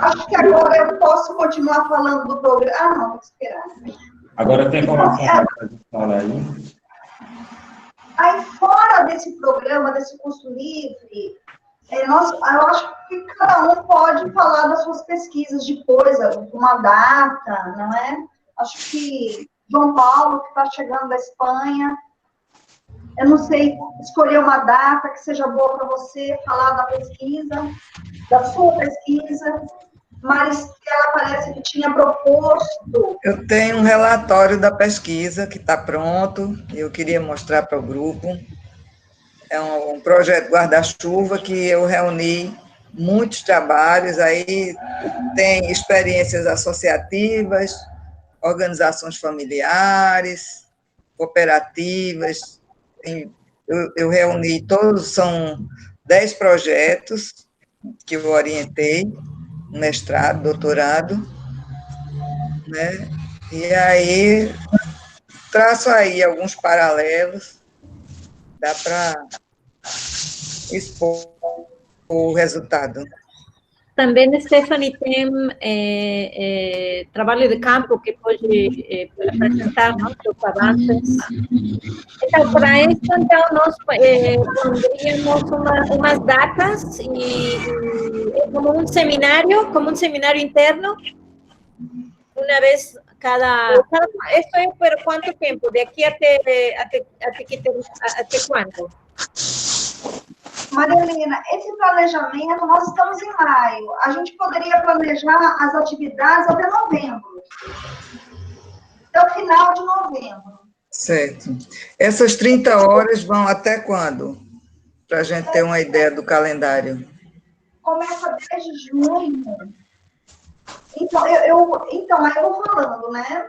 Acho que agora eu posso continuar falando do programa. Ah, não, vou esperar. Agora tem como falar aí? Aí, fora desse programa, desse curso livre, eu acho que cada um pode falar das suas pesquisas de coisa, uma data, não é? Acho que João Paulo, que está chegando da Espanha, eu não sei escolher uma data que seja boa para você falar da pesquisa, da sua pesquisa. Maristela parece que tinha proposto. Eu tenho um relatório da pesquisa que está pronto, e eu queria mostrar para o grupo. É um projeto guarda-chuva que eu reuni muitos trabalhos, aí tem experiências associativas, organizações familiares, cooperativas. Eu reuni todos, são 10 projetos que eu orientei, mestrado, doutorado, né? E aí traço aí alguns paralelos, dá para expor o resultado. Também, Stephanie, tem trabalho de campo que pode apresentar, não? Seus avanços. Então, para isso, então, nós pondríamos umas datas como um seminário interno, uma vez isso é por quanto tempo? De aqui até quando? Maria Helena, esse planejamento, nós estamos em maio. A gente poderia planejar as atividades até novembro. Até o final de novembro. Certo. Essas 30 horas vão até quando? Para a gente ter uma ideia do calendário. Começa desde junho. Então, aí eu vou falando, né?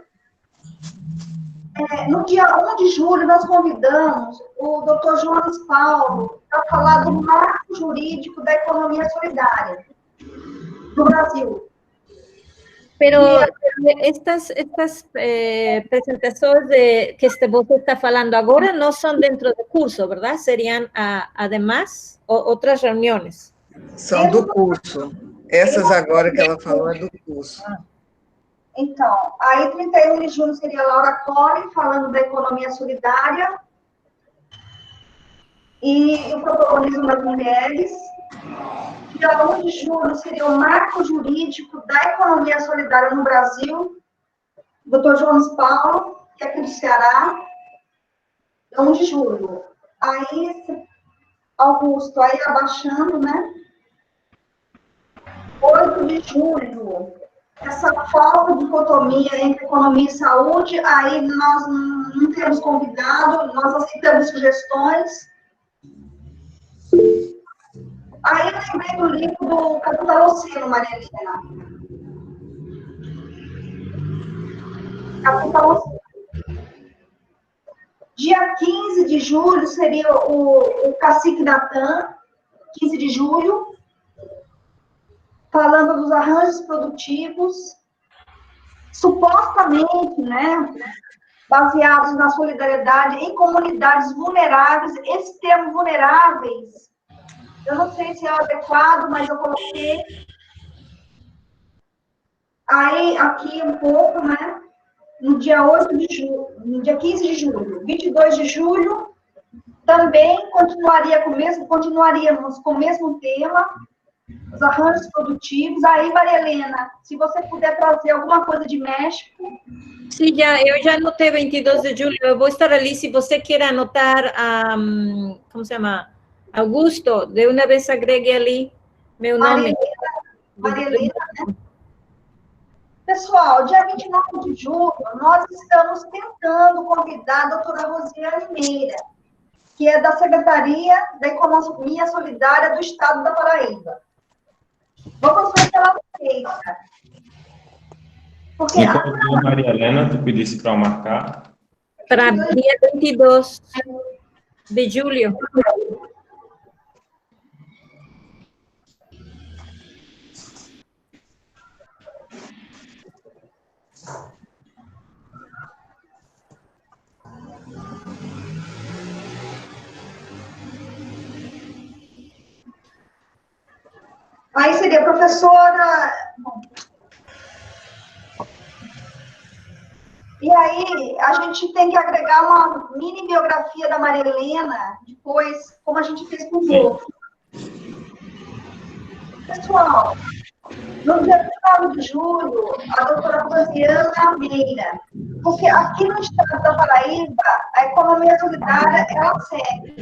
No dia 1 de julho, nós convidamos o Dr. Jones Paulo para falar do marco jurídico da economia solidária do Brasil. Pero estas presentações que você está falando agora não são dentro do curso, verdade? Seriam, además, outras reuniões? São do curso. Essas agora que ela falou é do curso. Então, aí 31 de junho seria Laura Collin falando da economia solidária e o protagonismo das mulheres. Dia 1 de julho seria o marco jurídico da economia solidária no Brasil, Dr. Jones Paulo, que é aqui do Ceará. Dia 1 de julho. Aí, Augusto, aí abaixando, né? 8 de julho. Essa falta de dicotomia entre economia e saúde, aí nós não temos convidado, nós aceitamos sugestões. Aí eu lembrei do livro do Capitaloceno, Maria Helena. Capitaloceno. Dia 15 de julho seria o Cacique Natan, 15 de julho, falando dos arranjos produtivos, supostamente, né, baseados na solidariedade em comunidades vulneráveis. Esse termo vulneráveis, eu não sei se é adequado, mas eu coloquei aí aqui um pouco, né, no dia 8 de julho, no dia 15 de julho, 22 de julho, também continuaríamos com o mesmo tema, os arranjos produtivos. Aí, Maria Helena, se você puder trazer alguma coisa de México. Sim, eu já anotei 22 de julho, eu vou estar ali, se você quer anotar, como se chama? Augusto, de uma vez agregue ali meu nome. Maria Helena, né? Pessoal, dia 29 de julho, nós estamos tentando convidar a doutora Rosiane Meira, que é da Secretaria da Economia Solidária do Estado da Paraíba. Vamos ver se ela aceita. Porque Enquanto Maria Helena, tu pedisse para marcar? Para dia 22 de julho. Aí seria professora... Bom, e aí, a gente tem que agregar uma mini biografia da Maria Helena, depois, como a gente fez com o Wolf. Pessoal, no dia 9 de julho, a doutora Rosiana Meira, porque aqui no estado da Paraíba, a economia solidária, ela segue.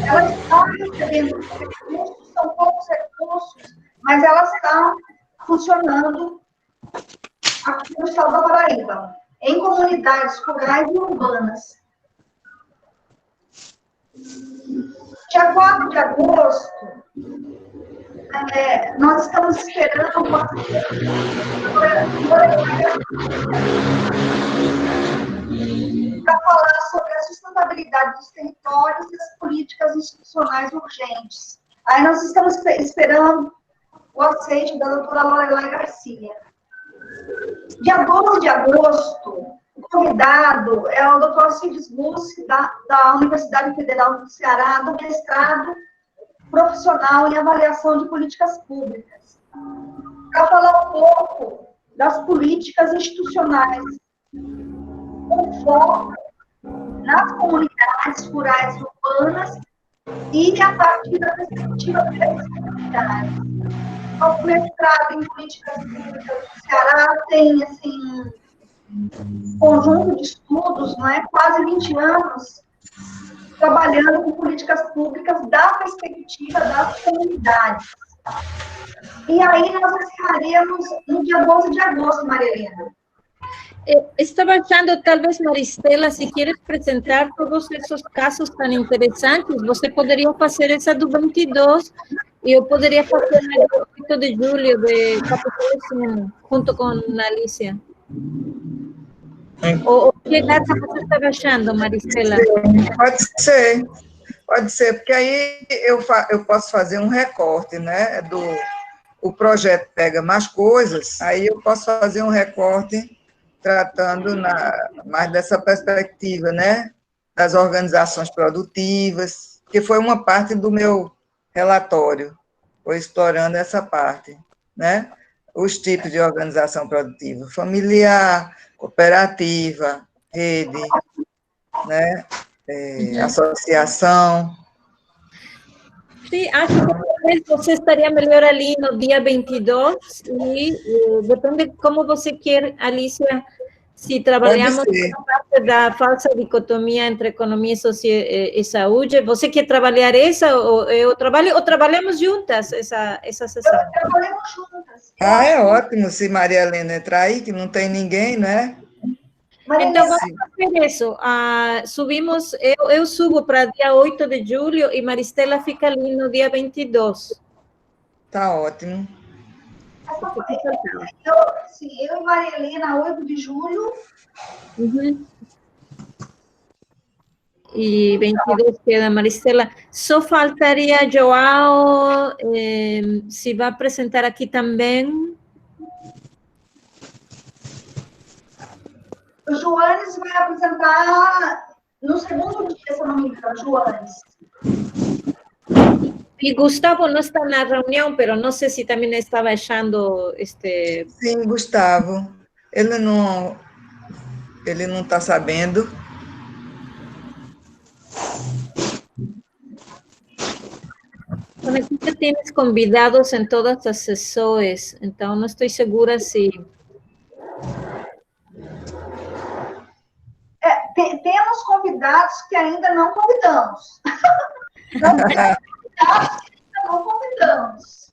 Ela está recebendo recursos, são poucos recursos, mas ela está funcionando aqui no estado da Paraíba, em comunidades rurais e urbanas. Dia 4 de agosto, nós estamos esperando para falar sobre a sustentabilidade dos territórios e as políticas institucionais urgentes. Aí nós estamos esperando o aceite da doutora Lorelai Garcia. Dia 12 de agosto, o convidado é o doutor Cides Bussi, da Universidade Federal do Ceará, do mestrado profissional em avaliação de políticas públicas, para falar um pouco das políticas institucionais, com foco nas comunidades rurais e urbanas e a partir da perspectiva dessas comunidades. O mestrado em políticas públicas do Ceará tem, assim, um conjunto de estudos, não é? Quase 20 anos, trabalhando com políticas públicas da perspectiva das comunidades. E aí nós encerraríamos no dia 12 de agosto, Maria Helena. Estava achando, talvez, Maristela, se queres apresentar todos esses casos tão interessantes, você poderia fazer essa do 22 e eu poderia fazer no 8 de julho de Capitólio, junto com a Alicia. O que data você estava achando, Maristela? Pode ser, porque aí eu posso fazer um recorte, né, o projeto pega mais coisas, aí eu posso fazer um recorte tratando mais dessa perspectiva, né, das organizações produtivas, que foi uma parte do meu relatório, foi explorando essa parte, né, os tipos de organização produtiva, familiar, cooperativa, rede, né, associação. Sim, acho que talvez você estaria melhor ali no dia 22 e depende de como você quer, Alicia, se trabalhamos na parte da falsa dicotomia entre economia e saúde. Você quer trabalhar essa ou eu trabalho, ou trabalhamos juntas essa sessão? Trabalhamos juntas. É ótimo se Maria Helena entrar aí, que não tem ninguém, né? Então, vamos fazer isso. Subimos, eu subo para dia 8 de julho e Maristela fica ali no dia 22. Tá ótimo. Eu e Maria Helena, 8 de julho. Uhum. E 22 queda Maristela. Só faltaria João, se vai apresentar aqui também. O Joanes vai apresentar no segundo dia, se eu não me engano, Joanes. E Gustavo não está na reunião, mas não sei se também estava achando... Sim, Gustavo. Ele não está sabendo. Bueno, aqui já temos convidados em todas as sessões, então não estou segura se... Temos convidados que ainda não convidamos. Não convidamos.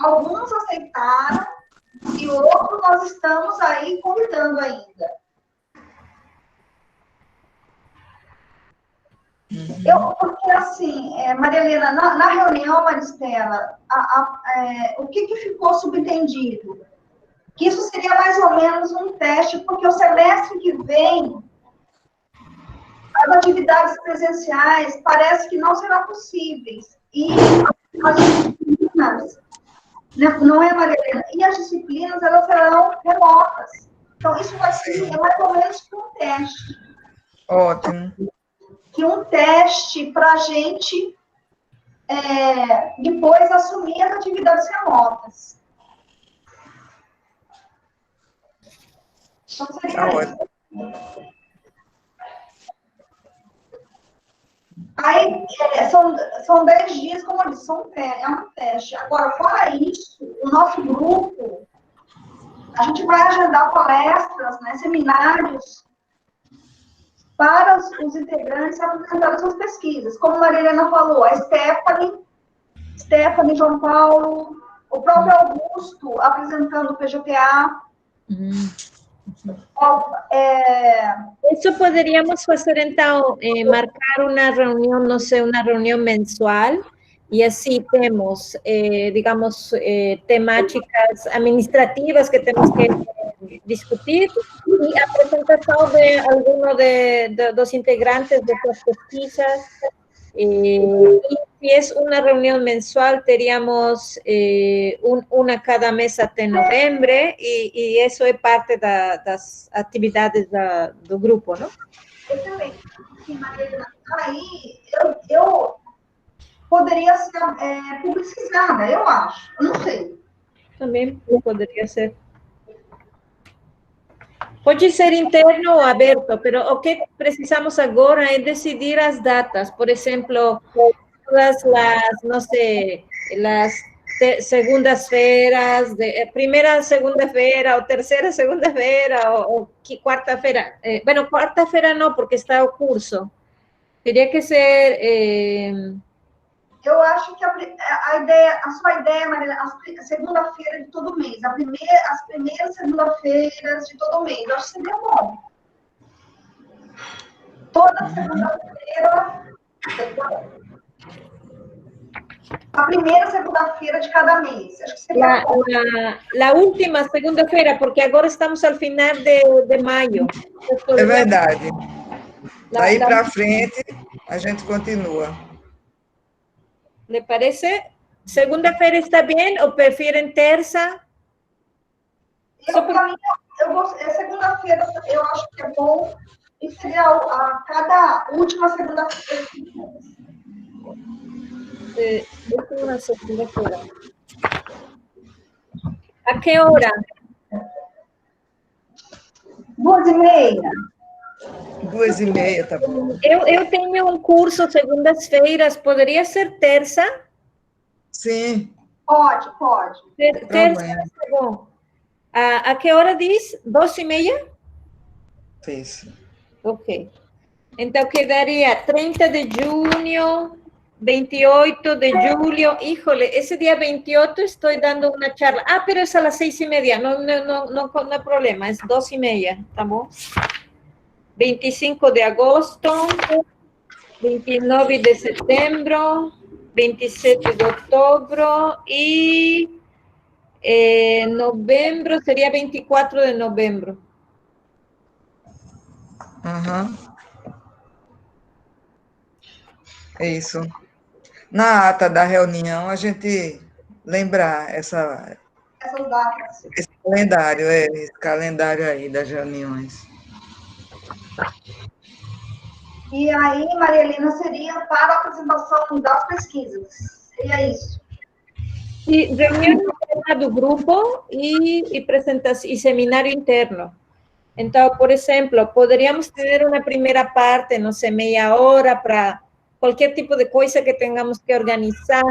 Alguns aceitaram e outros nós estamos aí convidando ainda. Porque assim, Maria Helena, na reunião, Maristela, o que ficou subentendido? Que isso seria mais ou menos um teste, porque o semestre que vem, as atividades presenciais parece que não serão possíveis. E as disciplinas, não é, Maria Helena? E as disciplinas, elas serão remotas. Então, isso vai ser mais ou menos que um teste. Ótimo. Que um teste para a gente depois assumir as atividades remotas. Então, seria isso. Aí, são 10 dias, como eu disse, é um teste. Agora, fora isso, o nosso grupo, a gente vai agendar palestras, né, seminários, para os integrantes apresentarem suas pesquisas. Como a Maria Helena falou, a Stephanie, João Paulo, o próprio Augusto apresentando o PGTA. Isso poderíamos fazer, então, marcar uma reunião, não sei, uma reunião mensual, e assim temos, digamos, temáticas administrativas que temos que discutir, e a apresentação de alguno dos integrantes de suas pesquisas. Y si es una reunión mensual, teríamos una cada mes até noviembre, y eso es parte de las actividades do grupo, ¿no? Excelente. Aí, eu poderia ser publicizada, eu acho. Eu não sei. Também poderia ser. Pode ser interno ou aberto, pero o que precisamos agora é decidir as datas. Por exemplo, todas las, não sei, las segundas-feiras, primeira segunda-feira, ou terceira segunda-feira, ou quarta-feira. Bueno, quarta-feira não, porque está o curso. Teria que ser... Eu acho que a sua ideia, Maria, a segunda-feira de todo mês, as primeiras segunda-feiras de todo mês, eu acho que seria bom. Toda segunda-feira, a primeira segunda-feira de cada mês, acho que seria bom. A última segunda-feira, porque agora estamos ao final de maio. É verdade. Daí para frente, a gente continua. ¿Le parece? ¿Segunda-feira está bien o prefieren terça? Segunda-feira eu acho que é bom, e seria a cada última segunda-feira. Última segunda-feira. A que hora? 2h30. 2h30, tá bom. Eu tenho um curso segundas-feiras, poderia ser terça? Sim. Pode. Terça, tá bom. A que hora diz? 2h30? Isso. Ok. Então, quedaria 30 de junho, 28 de julho. Híjole, esse dia 28 estou dando uma charla. Pero é a las 6h30. Não é problema, é 2h30, tá bom? 25 de agosto, 29 de setembro, 27 de outubro e novembro seria 24 de novembro. Uhum. É isso. Na ata da reunião, a gente lembrar essas datas. Esse calendário aí das reuniões. E aí, Maria Helena, seria para a apresentação das pesquisas. Seria isso. E reunião interna do grupo e seminário interno. Então, por exemplo, poderíamos ter uma primeira parte, não sei, meia hora para qualquer tipo de coisa que tenhamos que organizar,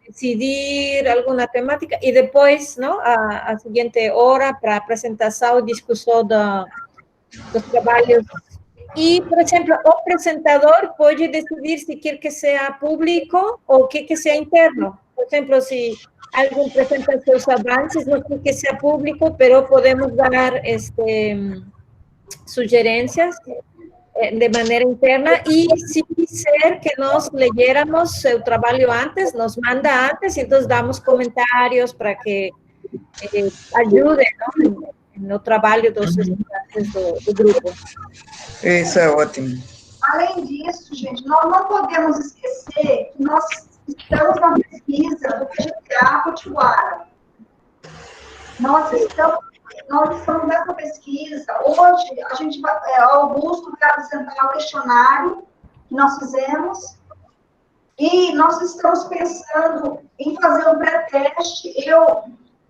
decidir alguma temática, e depois, não, a seguinte hora para apresentação e discussão dos trabalhos. E, por exemplo, o apresentador pode decidir se quer que seja público ou quer que seja interno. Por exemplo, se alguém apresenta seus avanços, não quer que seja público, mas podemos dar sugerências de maneira interna, e se quiser que nós leyéramos seu trabalho antes, nos manda antes, então damos comentários para que ajude, não, no trabalho dos estudantes do grupo. Isso é ótimo. Além disso, gente, nós não podemos esquecer que nós estamos na pesquisa do PGTA Potiguara. Nós estamos nessa pesquisa. Hoje, a gente vai, Augusto vai apresentar o questionário que nós fizemos. E nós estamos pensando em fazer um pré-teste,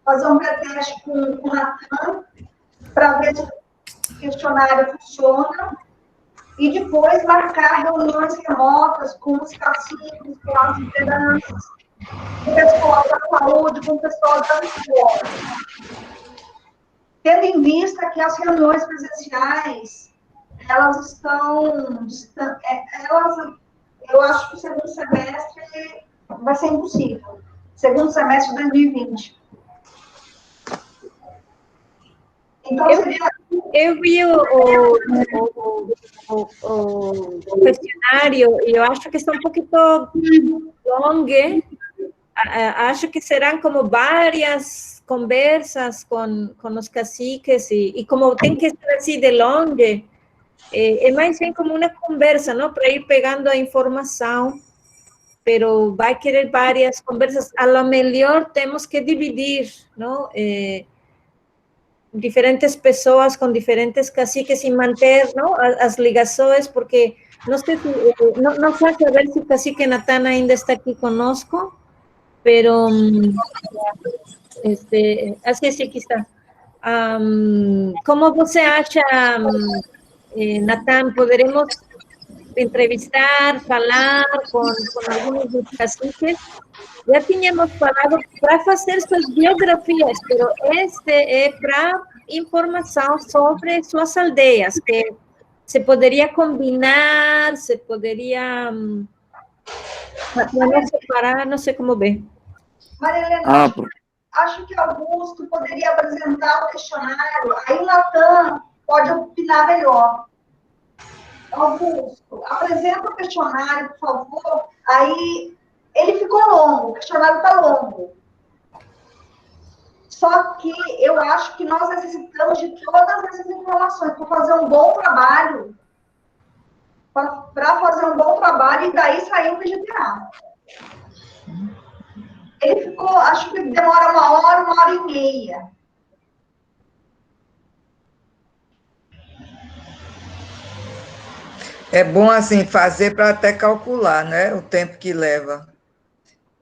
fazer um pré-teste com o Natan, para ver se o questionário funciona, e depois marcar reuniões remotas com os caciques, com as lideranças, com o pessoal da saúde, com o pessoal da escola. Tendo em vista que as reuniões presenciais, elas estão, eu acho que o segundo semestre vai ser impossível. Segundo semestre de 2020. Então, eu vi o questionário e eu acho que está um pouquinho longo. Acho que serão como várias conversas com os caciques e como tem que ser assim de longe, é mais bem como uma conversa, não? Para ir pegando a informação, pero vai querer várias conversas. A lo melhor temos que dividir, não? Diferentes pessoas com diferentes caciques e manter, não? As ligações, porque não sei não sei saber se o cacique Natan ainda está aqui conosco, pero assim aqui está. Como você acha, Natan, poderemos entrevistar, falar com alguns dos caciques? Já tínhamos falado para fazer suas biografias, mas este é para informação sobre suas aldeias, que se poderia combinar, se poderia não separar, não sei como ver. Maria Helena, acho que Augusto poderia apresentar o questionário, aí o Natan pode opinar melhor. Augusto, apresenta o questionário, por favor. Aí, ele ficou longo, o questionário está longo. Só que eu acho que nós necessitamos de todas essas informações para fazer um bom trabalho. Para fazer um bom trabalho e daí sair o PGTA. Ele ficou, acho que demora 1 hora e meia. É bom, assim, fazer para até calcular, né? O tempo que leva.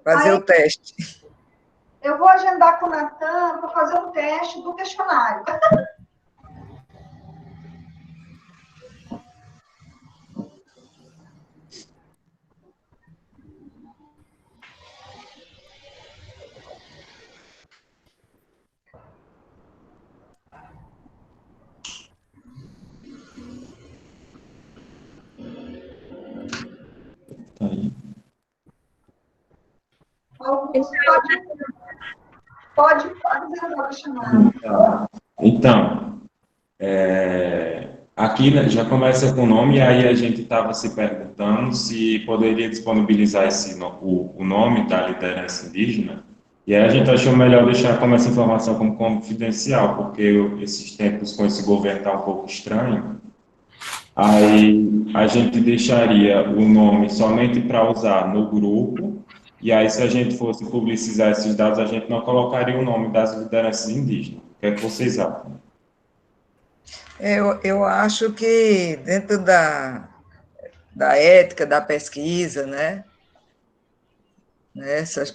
Fazer o teste. Eu vou agendar com o Natan para fazer um teste do questionário. Pode apresentar o questionário. Então, aqui já começa com o nome, e aí a gente estava se perguntando se poderia disponibilizar o nome da liderança indígena, e aí a gente achou melhor deixar como essa informação como confidencial, porque esses tempos com esse governo está um pouco estranho, aí a gente deixaria o nome somente para usar no grupo, e aí se a gente fosse publicizar esses dados, a gente não colocaria o nome das lideranças indígenas. O que é que vocês acham? Eu acho que dentro da ética, da pesquisa, né?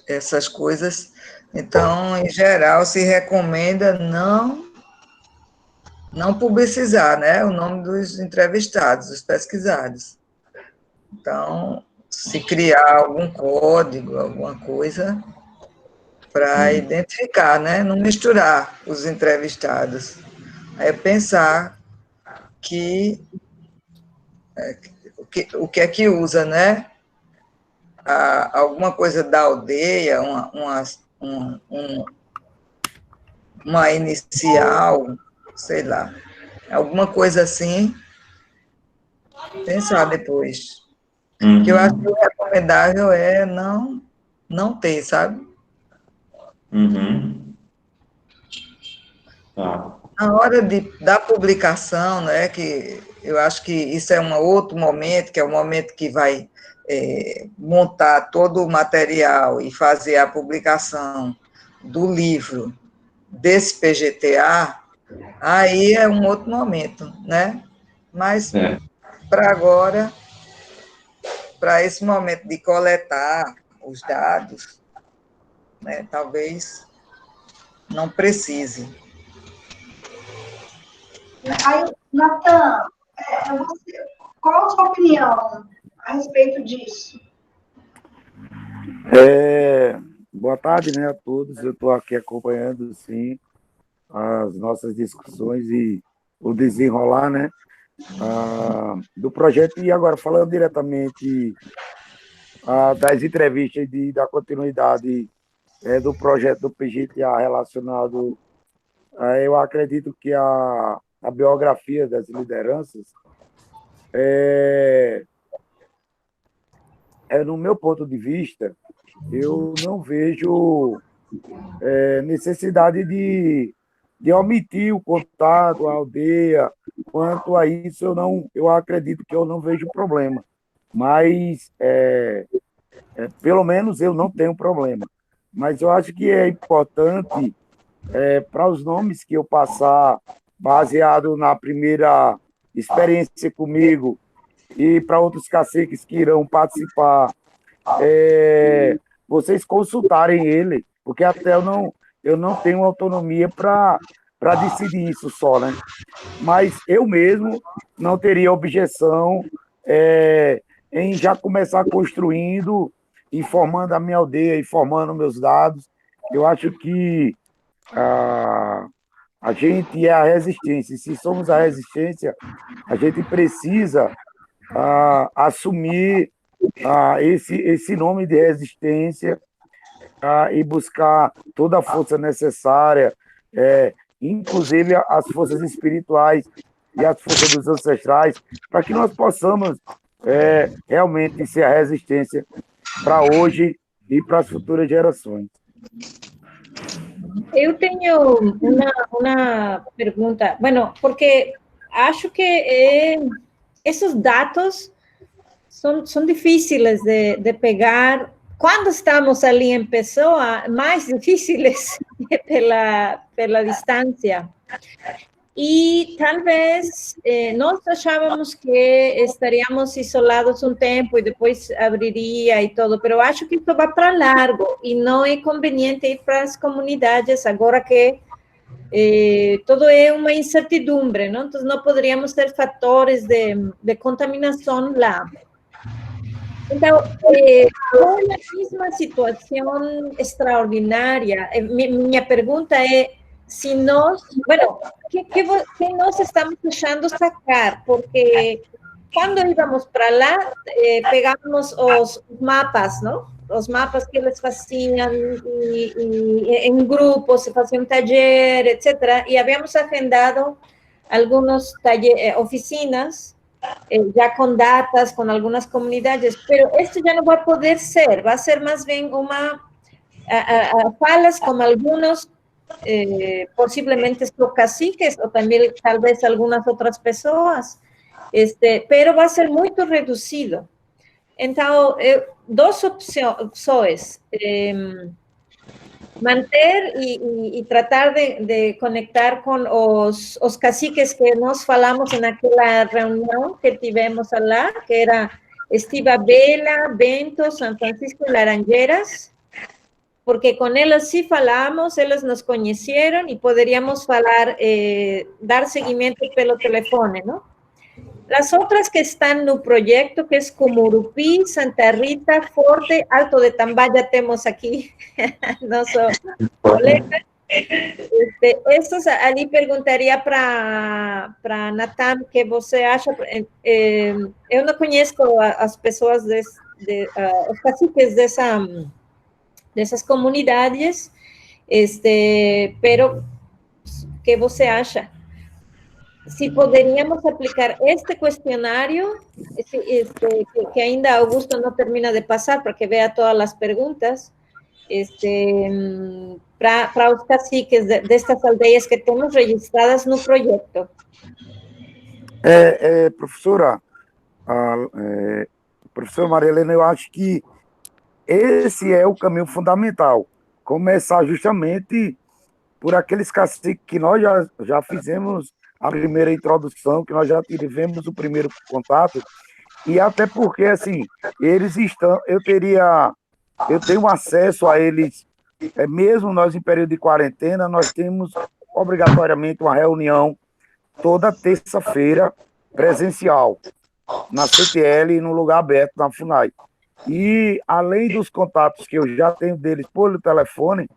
Essas coisas, então, em geral, se recomenda não publicizar, né? O nome dos entrevistados, dos pesquisados. Então, se criar algum código, alguma coisa para identificar, né? Não misturar os entrevistados. É pensar o que é que usa, né? Alguma coisa da aldeia, uma inicial, sei lá, alguma coisa assim, pensar depois. Que eu acho que o recomendável é não ter, sabe? Tá. Na hora da publicação, né, que eu acho que isso é um outro momento, que é o momento que vai montar todo o material e fazer a publicação do livro desse PGTA, aí é um outro momento, né? Mas, para agora, para esse momento de coletar os dados, né, talvez não precise. Aí, Natan, qual a sua opinião a respeito disso? Boa tarde, né, a todos. Eu estou aqui acompanhando, sim, as nossas discussões e o desenrolar, né, do projeto. E agora, falando diretamente das entrevistas e da continuidade do projeto do PGTA relacionado, eu acredito que a biografia das lideranças no meu ponto de vista, eu não vejo necessidade de omitir o contato, a aldeia. Quanto a isso, eu acredito que eu não vejo problema. Mas, pelo menos, eu não tenho problema. Mas eu acho que é importante, para os nomes que eu passar, baseado na primeira experiência comigo, e para outros caciques que irão participar, vocês consultarem ele, porque até eu não tenho autonomia para decidir isso só, né? Mas eu mesmo não teria objeção em já começar construindo, informando a minha aldeia, informando meus dados. Eu acho que a gente é a resistência, e se somos a resistência, a gente precisa assumir esse nome de resistência e buscar toda a força necessária, inclusive as forças espirituais e as forças dos ancestrais, para que nós possamos realmente ser a resistência para hoje e para as futuras gerações. Eu tenho uma pergunta, bueno, porque acho que esses dados são difíceis de pegar. Quando estamos ali em pessoa, mais difíceis pela distância. E talvez nós achávamos que estaríamos isolados um tempo e depois abriria e tudo, mas eu acho que isso vai para largo e não é conveniente ir para as comunidades agora que todo é uma incertidumbre, não? Então não poderíamos ter fatores de contaminação lá. Então, com a mesma situação extraordinária, minha pergunta é se nós, bueno, que nós estamos deixando sacar, porque quando íamos para lá, pegávamos os mapas, não? Os mapas que eles faziam em grupos, se faziam taller, etc. E havíamos agendado algumas oficinas, já com datas, com algumas comunidades, mas isso já não vai poder ser, vai ser mais bem falas com alguns, possivelmente os caciques, ou também, talvez, algumas outras pessoas, mas vai ser muito reduzido. Então, duas opções, manter e tratar de conectar com os caciques que nós falamos naquela reunião que tivemos lá, que era Estivabela, Bento, São Francisco e Laranjeiras, porque com elas sí falamos, elas nos conheceram e poderíamos falar, dar seguimento pelo telefone, não? As outras que estão no projeto, que é Cumurupi, Santa Rita, Forte, Alto de Tambaya, temos aqui nosso colega. Esses ali perguntaria para Natan, o que você acha? Eu não conheço as pessoas, os caciques dessas comunidades, pero o que você acha? Se poderíamos aplicar este questionário, que ainda Augusto não termina de passar, para que veja todas as perguntas, para os caciques destas aldeias que temos registradas no projeto. Professora, professora Maria Helena, eu acho que esse é o caminho fundamental, começar justamente por aqueles caciques que nós já fizemos a primeira introdução, que nós já tivemos o primeiro contato, E até porque, assim, eles estão, eu tenho acesso a eles, mesmo nós em período de quarentena, nós temos obrigatoriamente uma reunião toda terça-feira presencial, na CTL e no lugar aberto, na FUNAI. E, além dos contatos que eu já tenho deles por telefone,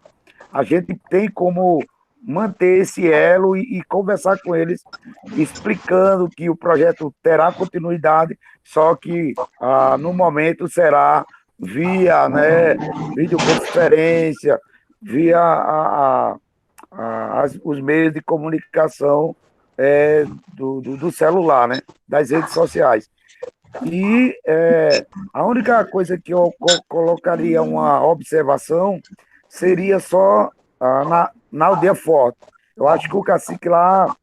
a gente tem como manter esse elo e conversar com eles, explicando que o projeto terá continuidade, só que no momento será via, né, videoconferência, via os meios de comunicação do celular, né, das redes sociais. E a única coisa que eu colocaria uma observação seria só na Aldeia Forte. Eu acho que o cacique lá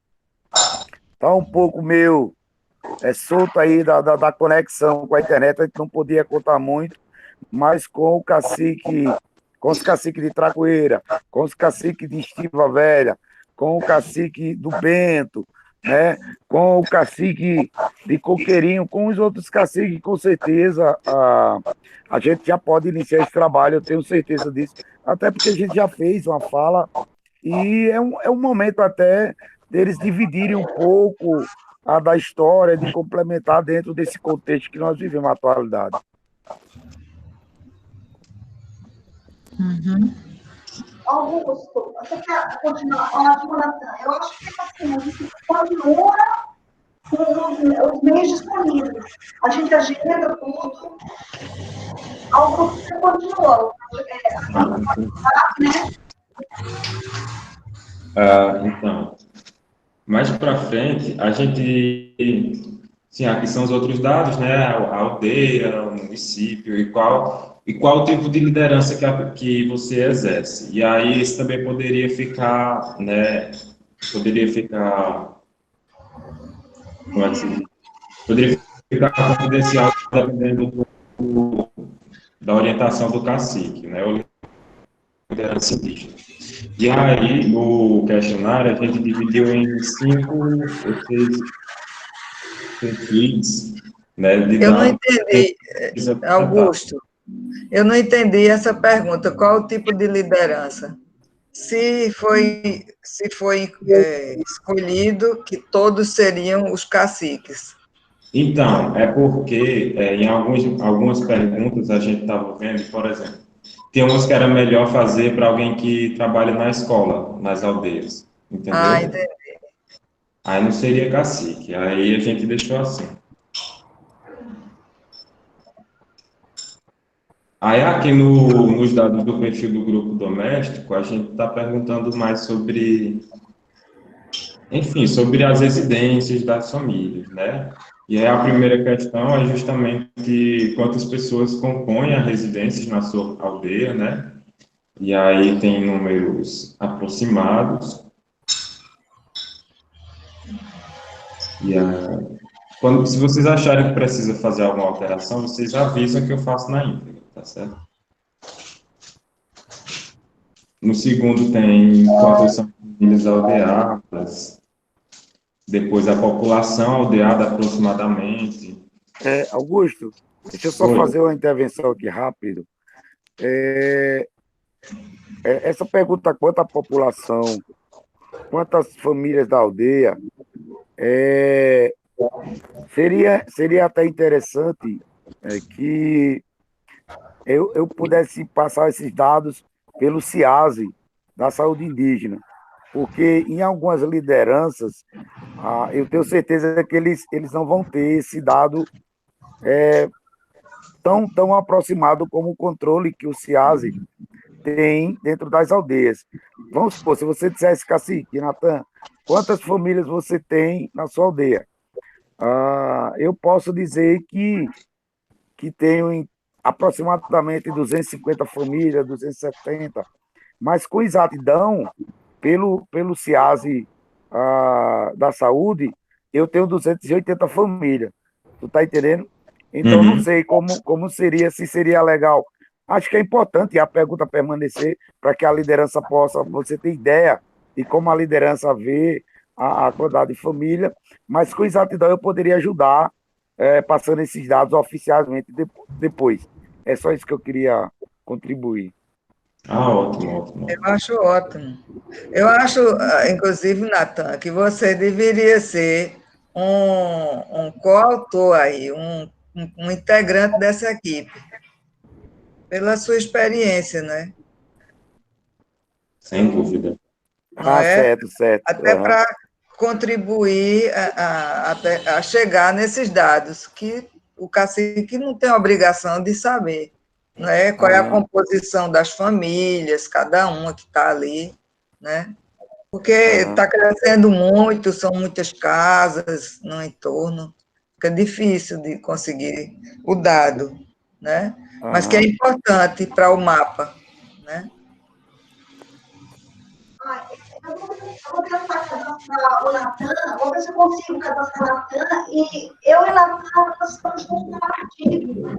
está um pouco meio solto aí da conexão com a internet, a gente não podia contar muito, mas com o cacique, com os caciques de Tracoeira, com os caciques de Estiva Velha, com o cacique do Bento, né? Com o cacique de Coqueirinho, com os outros caciques, com certeza a gente já pode iniciar esse trabalho, eu tenho certeza disso, até porque a gente já fez uma fala e é um momento até deles dividirem um pouco da história, de complementar dentro desse contexto que nós vivemos na atualidade. Augusto, você quer continuar? Ótimo, Natan. Eu acho que assim, a gente continua com os meios disponíveis. A gente agenda tudo. Augusto, você continua. Né? Então, mais para frente, a gente, sim, aqui são os outros dados, né? A aldeia, o município e qual o tipo de liderança que você exerce. E aí isso também poderia ficar, né? Como é que se diz? Poderia ficar confidencial dependendo da orientação do cacique, né? Ou liderança indígena. E aí, no questionário, a gente dividiu em 5 ou 6 perfis, né, de Eu não dados. entendi, Augusto, eu não entendi essa pergunta. Qual o tipo de liderança? Se foi escolhido que todos seriam os caciques. Então, é porque em algumas perguntas a gente estava vendo, por exemplo, tem umas que era melhor fazer para alguém que trabalha na escola, nas aldeias, entendeu? Entendi. Aí não seria cacique, aí a gente deixou assim. Aí aqui nos dados do perfil do grupo doméstico, a gente está perguntando mais sobre, enfim, sobre as residências das famílias, né? E aí a primeira questão é justamente quantas pessoas compõem as residências na sua aldeia, né? E aí tem números aproximados. E se vocês acharem que precisa fazer alguma alteração, vocês avisam que eu faço na íntegra, tá certo? No segundo tem quantas são famílias aldeadas, depois a população aldeada aproximadamente. Augusto, deixa eu só Oi. fazer uma intervenção aqui rápido. Essa pergunta quanto à população, quantas famílias da aldeia, seria até interessante que eu pudesse passar esses dados pelo CIASE, da saúde indígena, porque em algumas lideranças, eu tenho certeza que eles não vão ter esse dado tão aproximado como o controle que o CIASE tem dentro das aldeias. Vamos supor, se você dissesse, cacique, Natan, quantas famílias você tem na sua aldeia? Eu posso dizer que tenho aproximadamente 250 famílias, 270, mas com exatidão, pelo CIASE da saúde, eu tenho 280 famílias. Tu tá entendendo? Então, não sei como seria, se seria legal. Acho que é importante a pergunta permanecer para que a liderança possa, você ter ideia de como a liderança vê a quantidade de família, mas com exatidão eu poderia ajudar passando esses dados oficialmente depois. É só isso que eu queria contribuir. Ótimo, ótimo. Eu acho ótimo. Eu acho, inclusive, Natan, que você deveria ser um coautor aí, um integrante dessa equipe, pela sua experiência, né? Sem dúvida. Não é? Certo, certo. Até para contribuir a chegar nesses dados, que o cacique não tem obrigação de saber, né? Qual é a composição das famílias, cada uma que está ali, né? Porque está crescendo muito, são muitas casas no entorno, fica difícil de conseguir o dado, né? Mas que é importante para o mapa, né? Eu vou tentar cadastrar o Natan, vou ver se eu consigo cadastrar o Natan, e eu e o Natan nós estamos juntos no artigo.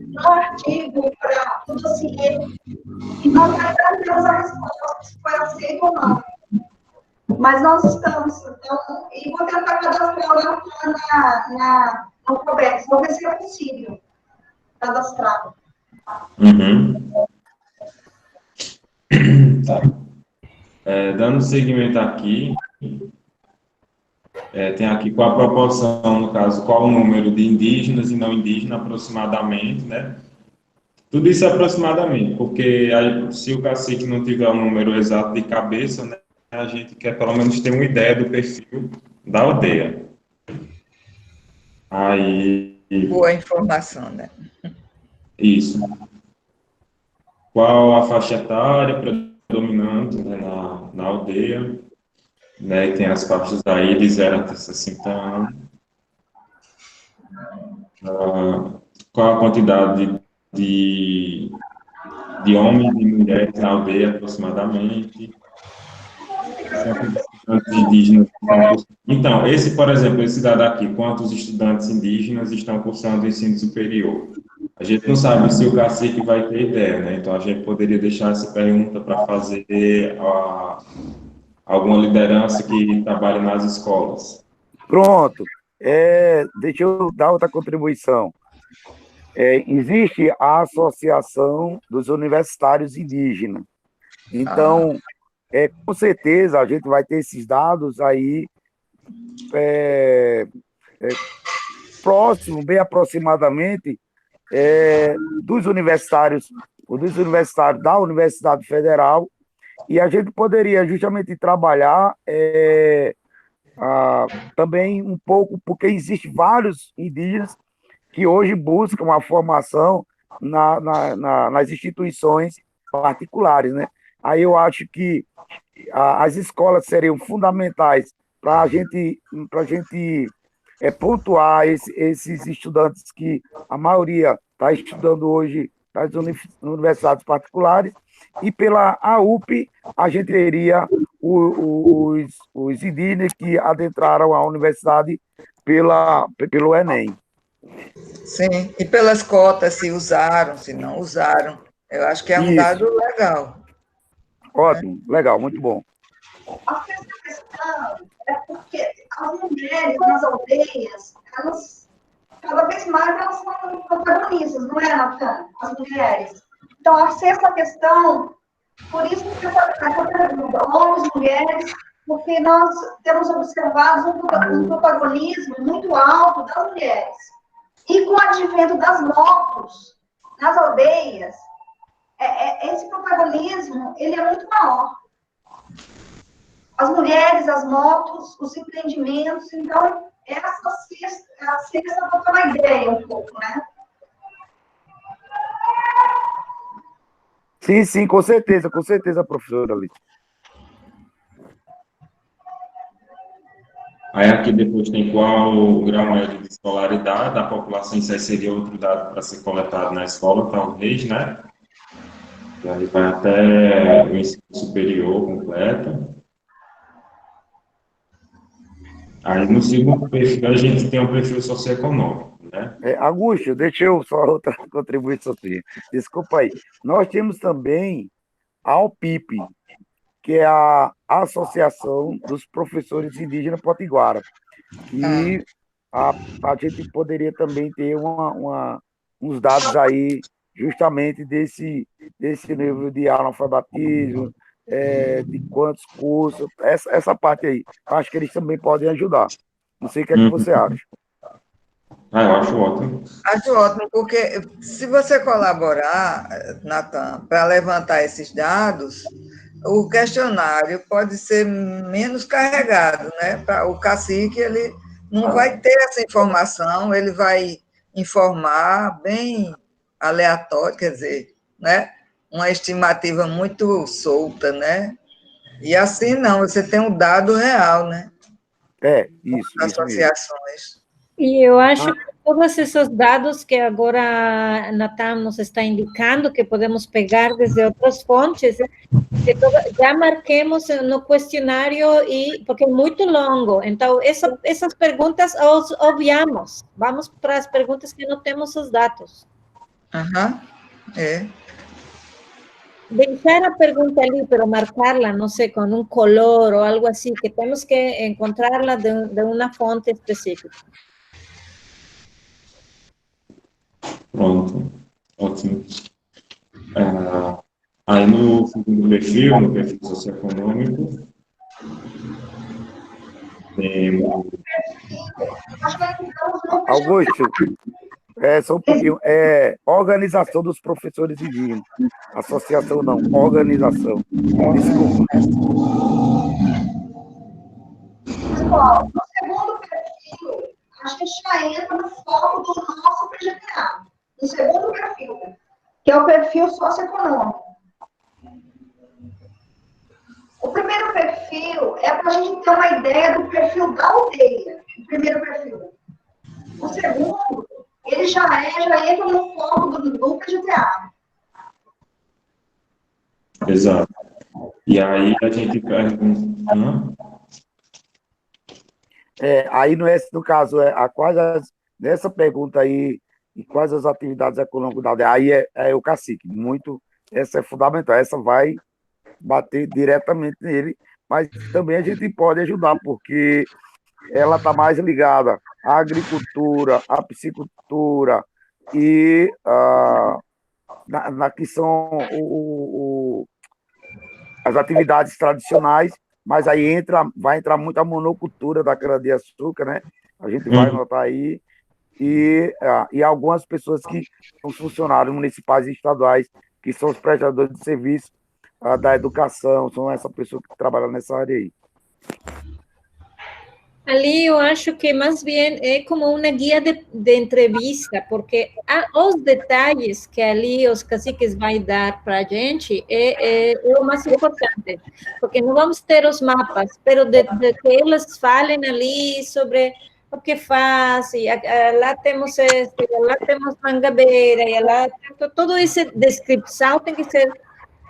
No artigo para o dossiê. E nós ainda temos a resposta se foi aceito ou não. Mas nós estamos, então, e vou tentar cadastrar o Natan no Cobex, vou ver se é possível cadastrar. Tá. Dando seguimento aqui, tem aqui qual a proporção, no caso, qual o número de indígenas e não indígenas aproximadamente, né? Tudo isso é aproximadamente, porque aí, se o cacique não tiver um número exato de cabeça, né, a gente quer pelo menos ter uma ideia do perfil da aldeia. Aí... Boa informação, né? Isso. Qual a faixa etária predominante, né, na aldeia? Né, tem as faixas aí de 0 até 60 anos. Qual a quantidade de homens e mulheres na aldeia, aproximadamente? Quantos indígenas estão cursando? Então, por exemplo, esse dado aqui, quantos estudantes indígenas estão cursando o ensino superior? A gente não sabe se o cacique vai ter ideia, né? Então, a gente poderia deixar essa pergunta para fazer alguma liderança que trabalha nas escolas. Pronto. Deixa eu dar outra contribuição. Existe a Associação dos Universitários Indígenas. Então, com certeza, a gente vai ter esses dados aí próximo, bem aproximadamente, dos universitários da Universidade Federal, e a gente poderia justamente trabalhar também um pouco, porque existem vários indígenas que hoje buscam a formação nas instituições particulares, né? Aí eu acho que as escolas seriam fundamentais para a gente pontuar esses estudantes que a maioria está estudando hoje nas universidades particulares, e pela AUP a gente teria os indígenas que adentraram a universidade pelo Enem. Sim, e pelas cotas, se usaram, se não usaram. Eu acho que é um dado legal. Ótimo, legal, muito bom. A questão é porque as mulheres nas aldeias, elas, cada vez mais, elas são protagonistas, não é, Natan? As mulheres. Então, a sexta questão, por isso que essa pergunta, homens, mulheres, porque nós temos observado um protagonismo muito alto das mulheres. E com o advento das motos nas aldeias, esse protagonismo ele é muito maior. As mulheres, as motos, os empreendimentos, então, essa sexta vou ter uma ideia um pouco, né? Sim, com certeza, professora Alice. Aí aqui depois tem qual o grau médio de escolaridade da população, isso aí seria outro dado para ser coletado na escola, talvez, né? E aí vai até o ensino superior completo. Aí no segundo perfil a gente tem um perfil socioeconômico, né? Augusto, deixa eu só outra contribuição. Desculpa aí. Nós temos também a AUPIP, que é a Associação dos Professores Indígenas Potiguara, que a gente poderia também ter uns dados aí justamente desse nível de analfabetismo, de quantos cursos, essa parte aí. Acho que eles também podem ajudar. Não sei o que é que você acha. Ah, eu acho ótimo. Acho ótimo, porque se você colaborar, Natan, para levantar esses dados, o questionário pode ser menos carregado, né? O cacique, ele não vai ter essa informação, ele vai informar bem aleatório, quer dizer, né? Uma estimativa muito solta, né? E assim não, você tem um dado real, né? Isso Das mesmo. associações. E eu acho que todos esses dados que agora a Natan nos está indicando, que podemos pegar desde outras fontes, já marquemos no questionário, porque é muito longo, então essas perguntas os obviamos, vamos para as perguntas que não temos os dados. É. Deixar a pergunta ali, pero marcarla, não sei, com um color ou algo assim, que temos que encontrarla de uma fonte específica. Pronto, ótimo. Aí no segundo perfil, no perfil socioeconômico, temos... Augusto, só um pouquinho. Organização dos professores indígenas. Associação não, organização. Desculpa. Pessoal, no segundo perfil, a gente já entra no foco do nosso PGTA. No segundo perfil, que é o perfil socioeconômico. O primeiro perfil é para a gente ter uma ideia do perfil da aldeia, o primeiro perfil. O segundo, ele já entra no foco do PGTA. Exato. E aí a gente pergunta... Aí, no caso, nessa pergunta aí, e quais as atividades econômicas da aldeia, aí é o cacique. Essa é fundamental, essa vai bater diretamente nele, mas também a gente pode ajudar, porque ela está mais ligada à agricultura, à piscicultura e na que são as atividades tradicionais, mas aí vai entrar muito a monocultura da cana-de-açúcar, né? A gente vai notar aí, e algumas pessoas que são funcionários municipais e estaduais, que são os prestadores de serviço da educação, são essa pessoa que trabalha nessa área aí. Ali eu acho que mais bem é como uma guia de entrevista, porque os detalhes que ali os caciques vão dar para a gente é o mais importante, porque não vamos ter os mapas, mas de que eles falem ali sobre o que faz, e lá temos lá temos mangabeira, e lá toda essa descrição tem que ser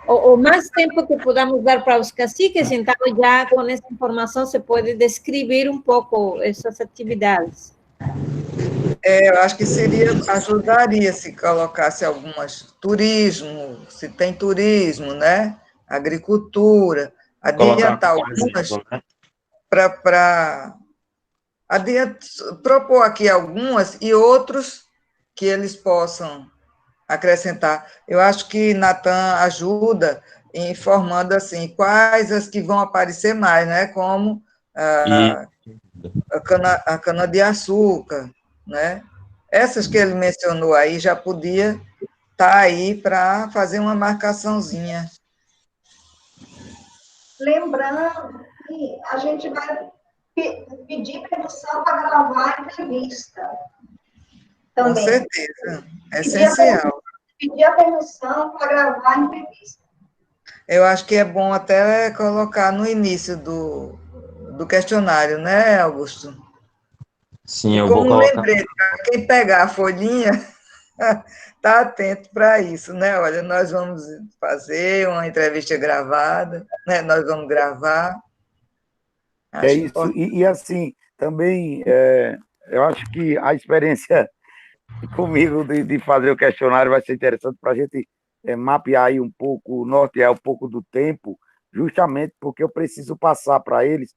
o mais tempo que podamos dar para os caciques, então já com essa informação se pode descrever um pouco essas atividades. Eu acho que ajudaria se colocasse algumas, turismo, se tem turismo, né? Agricultura, adiantar algumas, para propor aqui algumas e outros que eles possam acrescentar. Eu acho que Natan ajuda informando assim quais as que vão aparecer mais, né? Como a cana-de-açúcar, né? Essas que ele mencionou aí já podia estar aí para fazer uma marcaçãozinha. Lembrando que a gente vai pedir permissão para gravar a entrevista. Também. Com certeza, é essencial. Pedir a permissão para gravar a entrevista. Eu acho que é bom até colocar no início do questionário, né, Augusto? Sim, e eu como vou colocar. lembrete, para quem pegar a folhinha, está atento para isso, né? Olha, nós vamos fazer uma entrevista gravada, né? Nós vamos gravar. É isso. E assim, também, eu acho que a experiência comigo de fazer o questionário vai ser interessante para a gente mapear aí um pouco, nortear um pouco do tempo, justamente porque eu preciso passar para eles,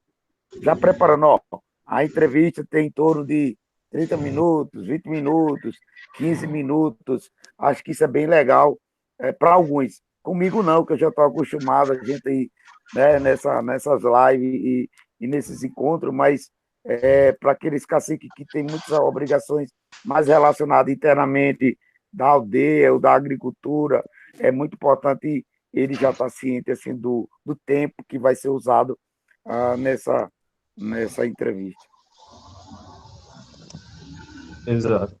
já preparando, ó, a entrevista tem em torno de 30 minutos, 20 minutos, 15 minutos. Acho que isso é bem legal para alguns. Comigo não, que eu já estou acostumado a gente ir, né, nessas lives e nesses encontros, mas para aqueles caciques que têm muitas obrigações mais relacionadas internamente da aldeia ou da agricultura, é muito importante ele já estar ciente assim, do tempo que vai ser usado nessa entrevista. Exato.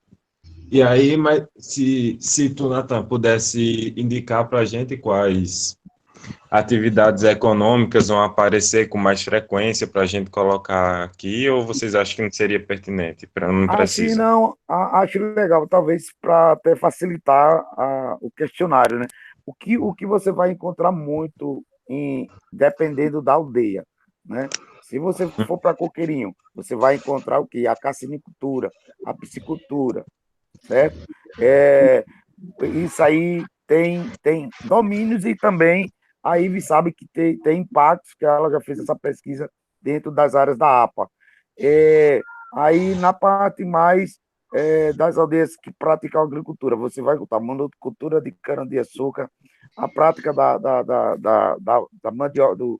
E aí, mas se tu, Natan, pudesse indicar para a gente quais atividades econômicas vão aparecer com mais frequência para a gente colocar aqui, ou vocês acham que não seria pertinente? Não Assim, precisa. não, acho legal, talvez para até facilitar o questionário, né? O que você vai encontrar muito dependendo da aldeia, né? Se você for para Coqueirinho, você vai encontrar o quê? A cassinicultura, a piscicultura, certo? Isso aí tem domínios e também a Ive sabe que tem impactos, que ela já fez essa pesquisa dentro das áreas da APA. Aí, na parte mais das aldeias que praticam agricultura, você vai encontrar monocultura de cana-de-açúcar, a prática da mandioca,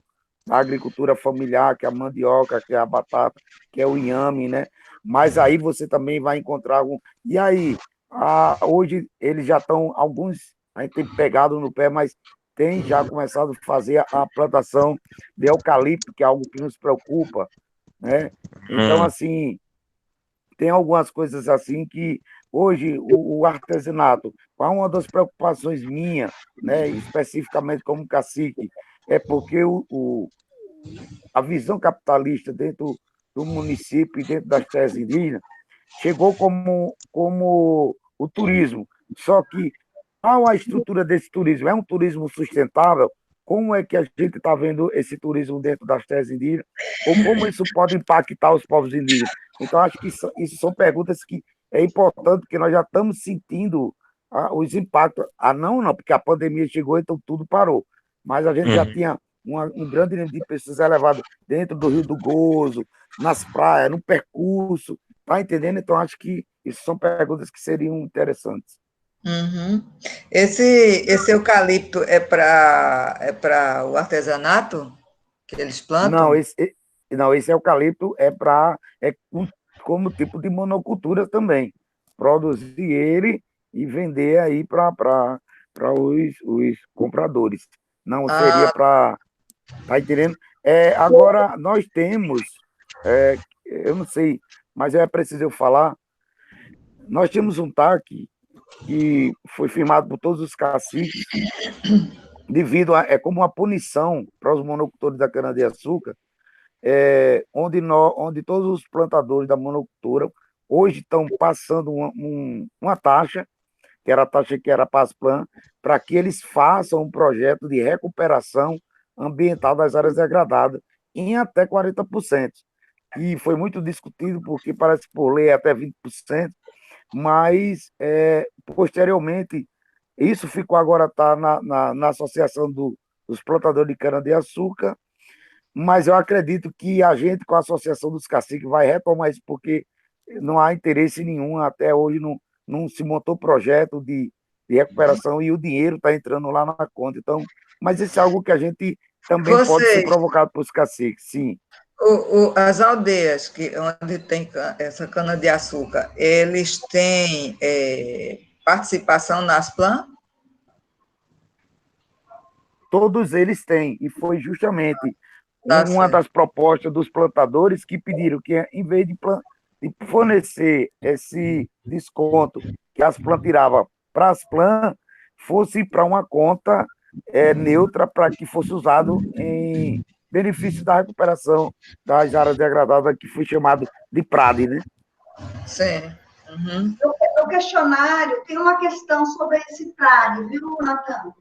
da agricultura familiar, que é a mandioca, que é a batata, que é o inhame, né? Mas aí você também vai encontrar algum. E aí, hoje eles já estão, alguns a gente tem pegado no pé, mas tem já começado a fazer a plantação de eucalipto, que é algo que nos preocupa, né? Então, assim, tem algumas coisas assim que hoje o artesanato, qual uma das preocupações minha, né, especificamente como cacique, é porque a visão capitalista dentro do município e dentro das terras indígenas chegou como o turismo. Só que qual a estrutura desse turismo? É um turismo sustentável? Como é que a gente está vendo esse turismo dentro das terras indígenas? Ou como isso pode impactar os povos indígenas? Então, acho que isso são perguntas que é importante, porque nós já estamos sentindo os impactos. Não, porque a pandemia chegou, então tudo parou. Mas a gente já tinha um grande número de pessoas elevadas dentro do Rio do Gozo, nas praias, no percurso. Está entendendo? Então, acho que isso são perguntas que seriam interessantes. Uhum. Esse eucalipto é para o artesanato que eles plantam? Não, esse eucalipto como tipo de monocultura também. Produzir ele e vender aí para os compradores. Não seria para. Tá entendendo? Agora, nós temos, eu não sei, mas é preciso eu falar, nós temos um TAC que foi firmado por todos os caciques, é como uma punição para os monocultores da cana-de-açúcar, onde todos os plantadores da monocultura hoje estão passando uma taxa, que era a taxa que era PASPLAN, para que eles façam um projeto de recuperação ambiental das áreas degradadas em até 40%. E foi muito discutido, porque parece que por lei é até 20%, mas posteriormente isso ficou agora na Associação dos Plantadores de Cana-de-Açúcar, mas eu acredito que a gente, com a Associação dos Caciques, vai retomar isso, porque não há interesse nenhum, até hoje não se montou projeto de recuperação e o dinheiro está entrando lá na conta. Então, mas isso é algo que a gente também pode ser provocado pelos caciques, sim. As aldeias onde tem essa cana-de-açúcar, eles têm participação nas plans? Todos eles têm, e foi justamente uma das propostas dos plantadores que pediram que, em vez de fornecer esse desconto que as plants tiravam para as plants, fosse para uma conta neutra, para que fosse usado em benefício da recuperação das áreas degradadas, que foi chamado de PRAD, né? Sim. Uhum. O questionário tem uma questão sobre esse PRAD, viu, Natan?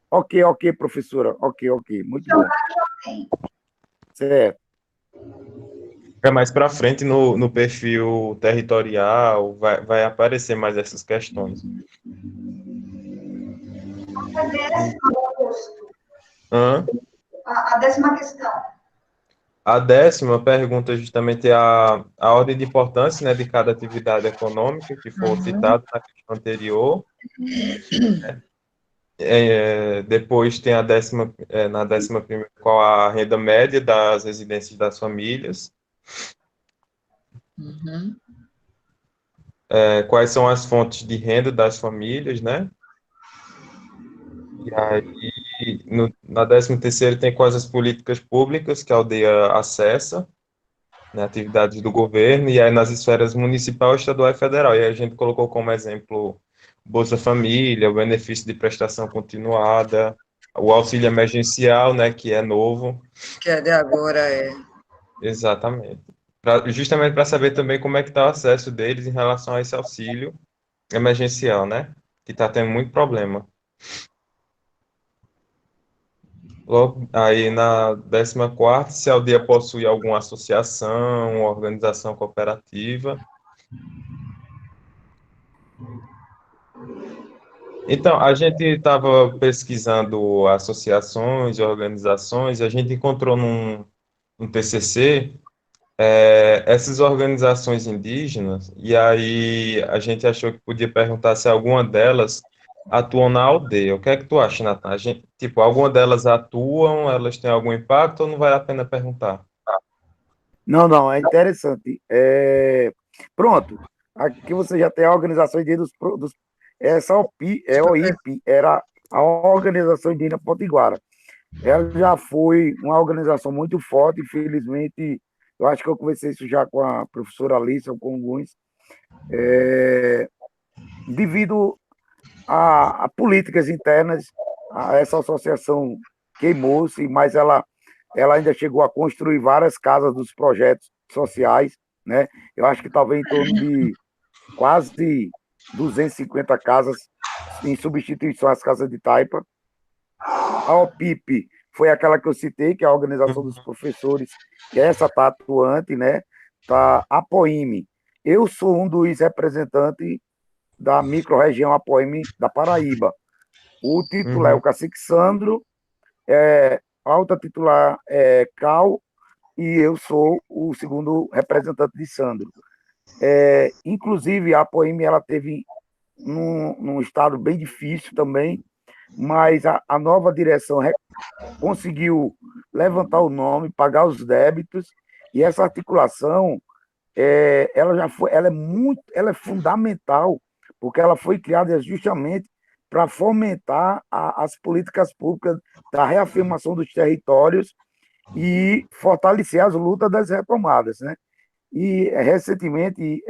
Ok, professora. Ok. Muito bom. Já tem. Certo. Mais para frente no perfil territorial vai aparecer mais essas questões. A décima, Augusto. Hã? A décima questão. A 10ª pergunta justamente a ordem de importância, né, de cada atividade econômica, que foi citado na questão anterior. Depois tem na 11ª, qual a renda média das residências das famílias. Quais são as fontes de renda das famílias, né? E aí, na 13ª tem quais as políticas públicas que a aldeia acessa, né, atividades do governo, e aí nas esferas municipal, estadual e federal. E aí a gente colocou como exemplo Bolsa Família, o benefício de prestação continuada, o auxílio emergencial, né, que é novo. Que é de agora, Exatamente. Justamente para saber também como é que está o acesso deles em relação a esse auxílio emergencial, né, que está tendo muito problema. Logo, aí na 14ª, se a aldeia possui alguma associação, organização cooperativa. Então, a gente estava pesquisando associações e organizações, e a gente encontrou num TCC essas organizações indígenas, e aí a gente achou que podia perguntar se alguma delas atuam na aldeia. O que é que tu acha, Natan? Tipo, alguma delas atuam, elas têm algum impacto, ou não vale a pena perguntar? Não, é interessante. Pronto, aqui você já tem a organização indígena essa OIP era a Organização Indígena Potiguara. Ela já foi uma organização muito forte, infelizmente, eu acho que eu conversei isso já com a professora Alice ou com alguns, devido a políticas internas, essa associação queimou-se, mas ela ainda chegou a construir várias casas dos projetos sociais, né? Eu acho que talvez em torno de quase 250 casas em substituição às casas de taipa. A OPIP foi aquela que eu citei, que é a Organização dos Professores, que essa está atuante, né? Tá a APOIME. Eu sou um dos representantes da micro-região Apoime da Paraíba. O titular é o Cacique Sandro, a outra titular é Cal, e eu sou o segundo representante de Sandro. Inclusive, a Apoime ela teve num estado bem difícil também, mas a nova direção conseguiu levantar o nome, pagar os débitos, e essa articulação ela é fundamental, porque ela foi criada justamente para fomentar as políticas públicas da reafirmação dos territórios e fortalecer as lutas das retomadas, né? E recentemente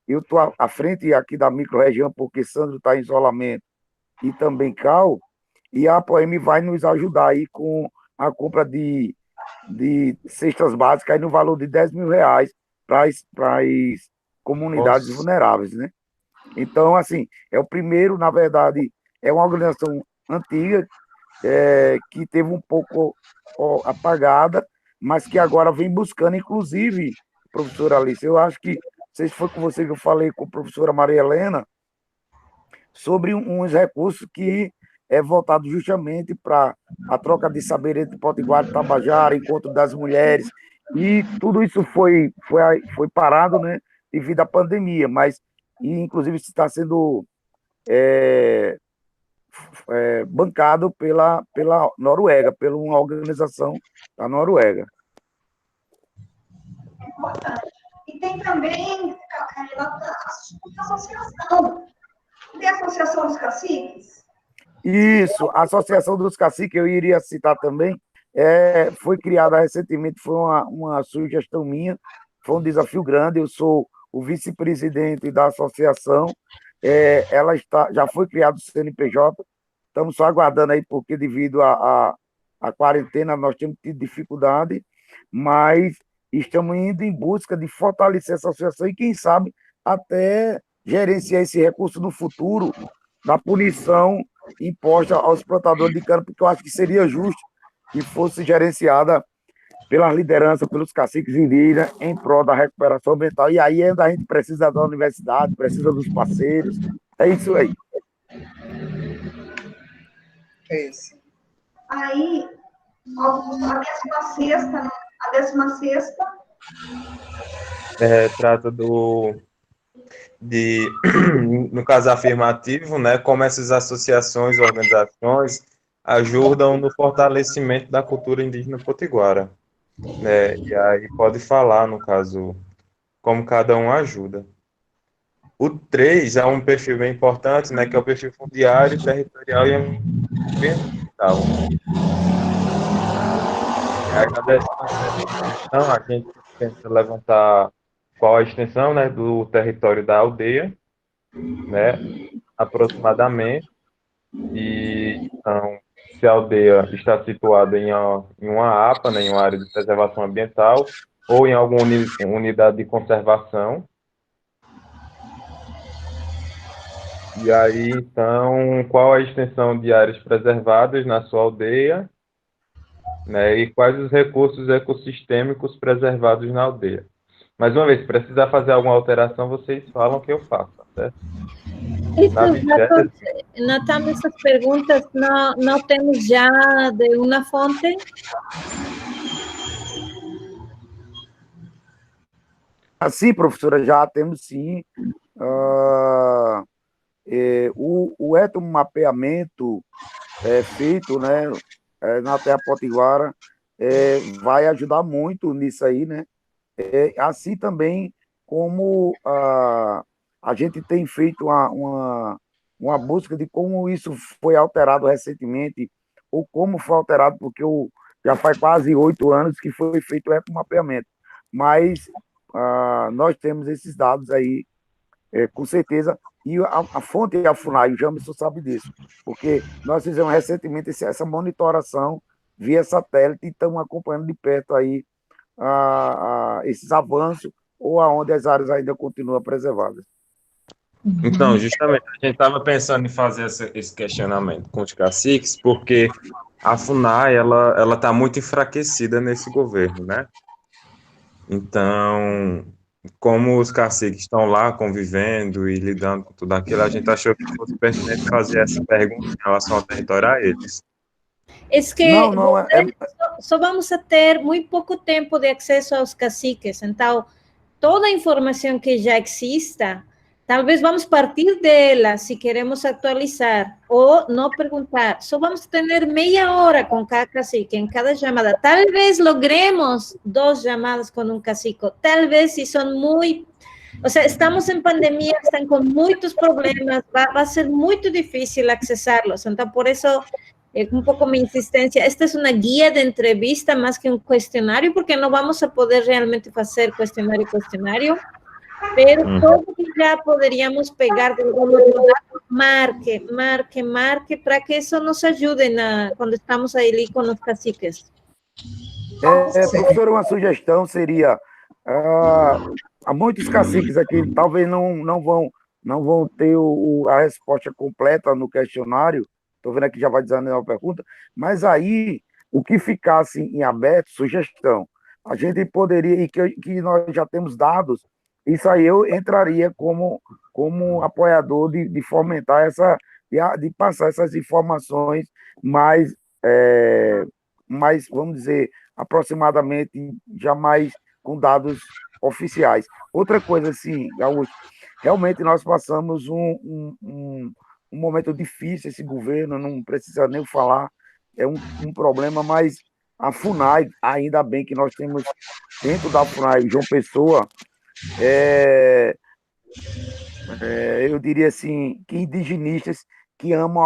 eu estou à frente aqui da micro-região, porque Sandro está em isolamento e também Cal, e a APOEM vai nos ajudar aí com a compra de cestas básicas aí no valor de R$10.000 para as comunidades vulneráveis, né? Então, assim, é o primeiro, na verdade, é uma organização antiga, que teve um pouco apagada, mas que agora vem buscando, inclusive, professora Alice, eu acho que, não sei se foi com você que eu falei com a professora Maria Helena, sobre uns recursos que é voltado justamente para a troca de saber entre Potiguar e Tabajara, encontro das mulheres, e tudo isso foi parado, né, devido à pandemia, mas, inclusive, está sendo bancado pela Noruega, pela uma organização da Noruega. É importante. E tem também a sua associação. Tem a Associação dos Caciques? Isso, a Associação dos Caciques, eu iria citar também, foi criada recentemente, foi uma sugestão minha, foi um desafio grande, eu sou o vice-presidente da associação, ela já foi criado o CNPJ, estamos só aguardando aí, porque devido à quarentena nós temos tido dificuldade, mas estamos indo em busca de fortalecer essa associação e, quem sabe, até gerenciar esse recurso no futuro, da punição imposta aos plantadores de cana, porque eu acho que seria justo que fosse gerenciada pela liderança, pelos caciques indígenas, em prol da recuperação ambiental. E aí ainda a gente precisa da universidade, precisa dos parceiros. É isso aí. É isso. Aí, a 16ª, A 16ª? Trata no caso afirmativo, né, como essas associações, organizações ajudam no fortalecimento da cultura indígena potiguara, né, e aí pode falar, no caso, como cada um ajuda. O 3 é um perfil bem importante, né, que é o perfil fundiário, territorial e ambiental. E aí, na 17ª questão, a gente tenta levantar qual a extensão, né, do território da aldeia, né, aproximadamente, e então, se a aldeia está situada em uma APA, né, em uma área de preservação ambiental, ou em alguma unidade de conservação. E aí, então, qual a extensão de áreas preservadas na sua aldeia, né, e quais os recursos ecossistêmicos preservados na aldeia. Mais uma vez, se precisar fazer alguma alteração, vocês falam que eu faço, tá certo? Esses datos, Natan, essas perguntas não temos já de uma fonte? Assim, professora, já temos sim. O etnomapeamento feito, né, na Terra Potiguara vai ajudar muito nisso aí, né? Assim também como a gente tem feito uma busca de como isso foi alterado recentemente, ou como foi alterado, porque já faz quase 8 anos que foi feito o mapeamento. Mas nós temos esses dados aí, com certeza, e a fonte é a FUNAI, o Jamerson sabe disso, porque nós fizemos recentemente essa monitoração via satélite e estamos acompanhando de perto aí esses avanços ou aonde as áreas ainda continuam preservadas. Então, justamente, a gente estava pensando em fazer esse questionamento com os caciques, porque a FUNAI, ela está muito enfraquecida nesse governo, né? Então, como os caciques estão lá convivendo e lidando com tudo aquilo, a gente achou que fosse pertinente fazer essa pergunta em relação ao território a eles. É que Não, só vamos a ter muito pouco tempo de acesso aos caciques, então toda a informação que já exista, talvez vamos partir dela se queremos atualizar ou não perguntar. Só vamos ter meia hora com cada cacique em cada chamada. Talvez logremos 2 chamadas com um cacique. Talvez se são muito... O sea, estamos em pandemia, estão com muitos problemas, vai ser muito difícil acessá-los. Então, por isso, un poco mi insistencia, esta es una guía de entrevista más que un cuestionario, porque no vamos a poder realmente hacer cuestionario, pero todo que ya podríamos pegar de algum modo, marque, para que isso nos ajude quando estamos ali com os caciques. Professora, uma sugestão seria, há muitos caciques aqui, talvez não vão ter a resposta completa no questionário. Estou vendo aqui, já vai dizendo a pergunta, mas aí, o que ficasse em aberto, sugestão, a gente poderia, e que nós já temos dados, isso aí eu entraria como apoiador de fomentar de passar essas informações mais, vamos dizer, aproximadamente, jamais com dados oficiais. Outra coisa, assim, Gaúcho, realmente nós passamos um momento difícil, esse governo, não precisa nem falar, é um problema, mas a FUNAI, ainda bem que nós temos dentro da FUNAI, João Pessoa, eu diria assim, que indigenistas que amam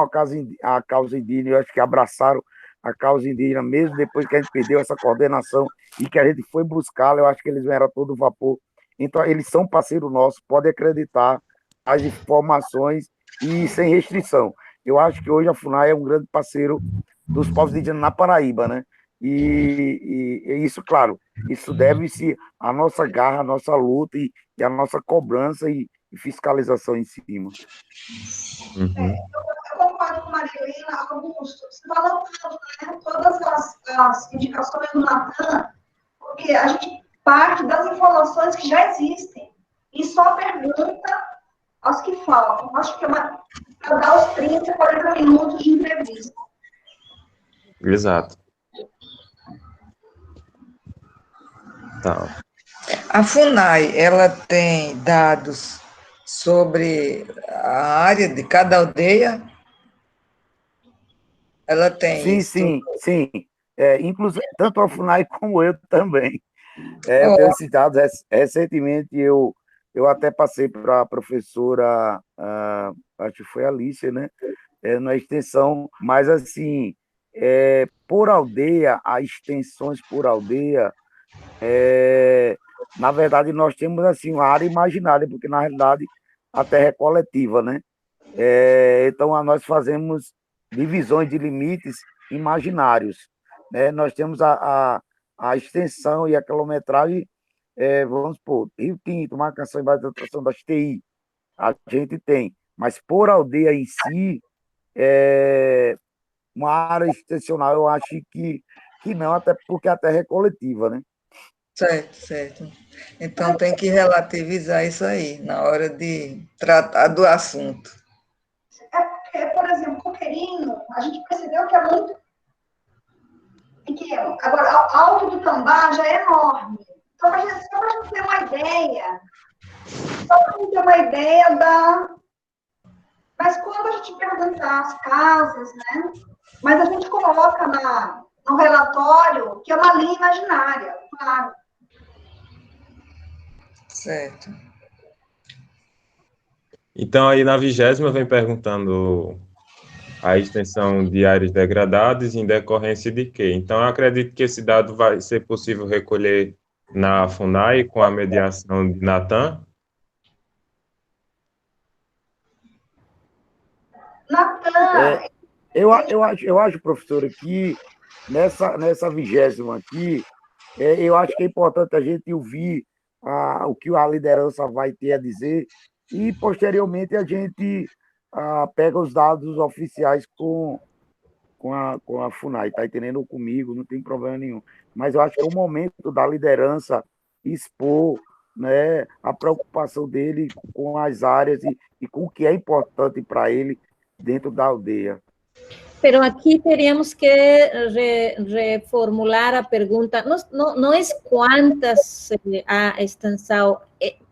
a causa indígena, eu acho que abraçaram a causa indígena, mesmo depois que a gente perdeu essa coordenação e que a gente foi buscá-la, eu acho que eles vieram a todo vapor. Então, eles são parceiro nosso, pode acreditar, as informações e sem restrição. Eu acho que hoje a FUNAI é um grande parceiro dos povos indígenas na Paraíba, né? E isso, claro, isso deve-se à nossa garra, à nossa luta e à nossa cobrança e fiscalização em cima. Eu concordo com a Marilena, Augusto. Você falou tudo, né? Todas as indicações do Natan, porque a gente parte das informações que já existem e só pergunta aos que falam. Acho que para dar os 30, 40 minutos de entrevista. Exato. Tá. A FUNAI, ela tem dados sobre a área de cada aldeia? Ela tem Sim, isso? sim, sim. Inclusive, tanto a FUNAI como eu também. Eu Ó, tenho esses dados. Recentemente, eu até passei para a professora, acho que foi a Alicia, né? Na extensão, mas assim, por aldeia, as extensões por aldeia, na verdade, nós temos assim uma área imaginária, porque na realidade a terra é coletiva, né? Então, nós fazemos divisões de limites imaginários, né? Nós temos a extensão e a quilometragem, vamos supor, Rio Tinto, marcação e base de atração das TI, a gente tem, mas por aldeia em si, uma área extensional, eu acho que não, até porque a terra é coletiva, né? certo, certo. Então tem que relativizar isso aí na hora de tratar do assunto. Porque, por exemplo, Coqueirinho, a gente percebeu que é muito pequeno. Agora, Alto do Tambá já é enorme. Então, só para a gente ter uma ideia, Mas quando a gente perguntar as casas, né? Mas a gente coloca no relatório que é uma linha imaginária, claro. Certo. Então, aí na 20ª vem perguntando a extensão de áreas degradadas em decorrência de quê? Então, eu acredito que esse dado vai ser possível recolher na FUNAI com a mediação de Natan. Natan, Eu acho, professora, que nessa 20ª aqui, eu acho que é importante a gente ouvir o que a liderança vai ter a dizer e, posteriormente, a gente pega os dados oficiais com a FUNAI, tá entendendo? Comigo, não tem problema nenhum. Mas eu acho que é o momento da liderança expor, né, a preocupação dele com as áreas e com o que é importante para ele dentro da aldeia. Pero aquí teríamos que reformular a pergunta. No es cuántas ha extensão,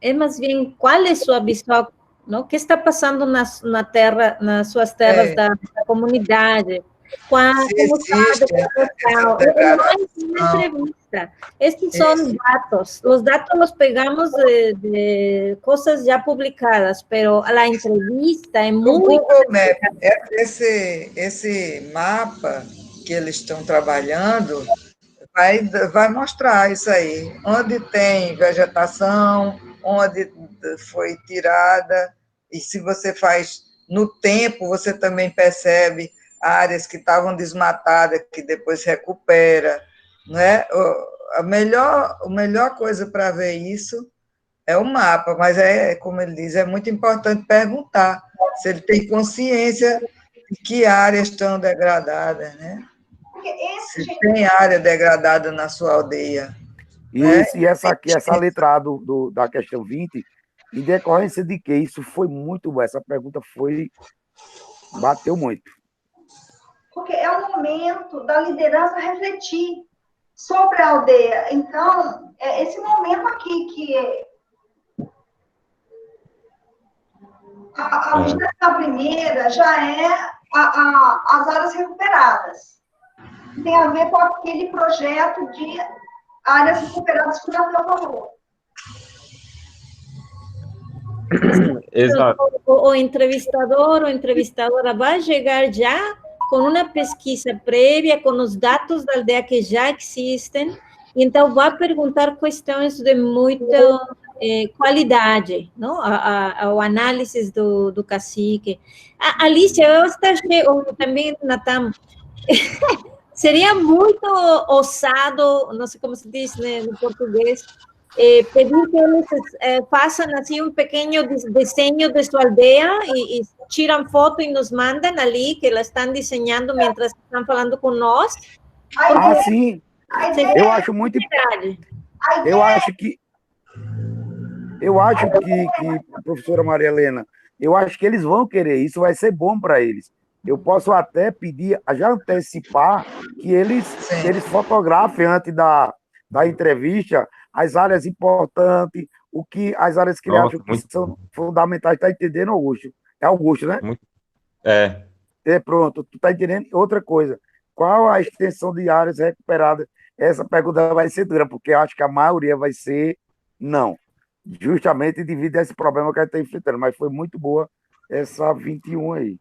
é mais bem qual é sua visão, não? O que está passando na terra, nas suas terras da comunidade? Como está o local? É mais uma entrevista. Estes são dados. Os dados los pegamos de coisas já publicadas, pero a entrevista é O muito... Google Maps, esse mapa que eles estão trabalhando vai mostrar isso aí, onde tem vegetação, onde foi tirada, e se você faz no tempo, você também percebe áreas que estavam desmatadas, que depois recupera, não é? A melhor coisa para ver isso é o mapa, mas como ele diz, é muito importante perguntar se ele tem consciência de que áreas estão degradadas, né? Se tem área degradada na sua aldeia. Isso, e essa letra A da questão 20, em decorrência de que isso foi muito bom, essa pergunta bateu muito. Porque é o momento da liderança refletir sobre a aldeia. Então, é esse momento aqui que a 21ª já é as áreas recuperadas. Tem a ver com aquele projeto de áreas recuperadas que o Natan falou. Exato. O entrevistador ou entrevistadora vai chegar já com uma pesquisa prévia, com os dados da aldeia que já existem, então vai perguntar questões de muita qualidade, não? O análise do cacique. Alicia, eu achei, também, Natan, seria muito ousado, não sei como se diz, né, no português, pedir que eles façam assim um pequeno desenho de sua aldeia e tiram foto e nos mandam ali, que elas estão desenhando enquanto estão falando com nós. Sim. Eu acho muito importante. Eu acho que, professora Maria Helena, eu acho que eles vão querer, isso vai ser bom para eles. Eu posso até pedir, já antecipar, que eles fotografem antes da entrevista, as áreas importantes, as áreas que ele Nossa, acha que muito, são fundamentais. Está entendendo, Augusto? É Augusto, né? muito, é, Pronto, tu está entendendo? Outra coisa, qual a extensão de áreas recuperadas? Essa pergunta vai ser dura, porque eu acho que a maioria vai ser não. Justamente devido a esse problema que a gente está enfrentando. Mas foi muito boa essa 21 aí,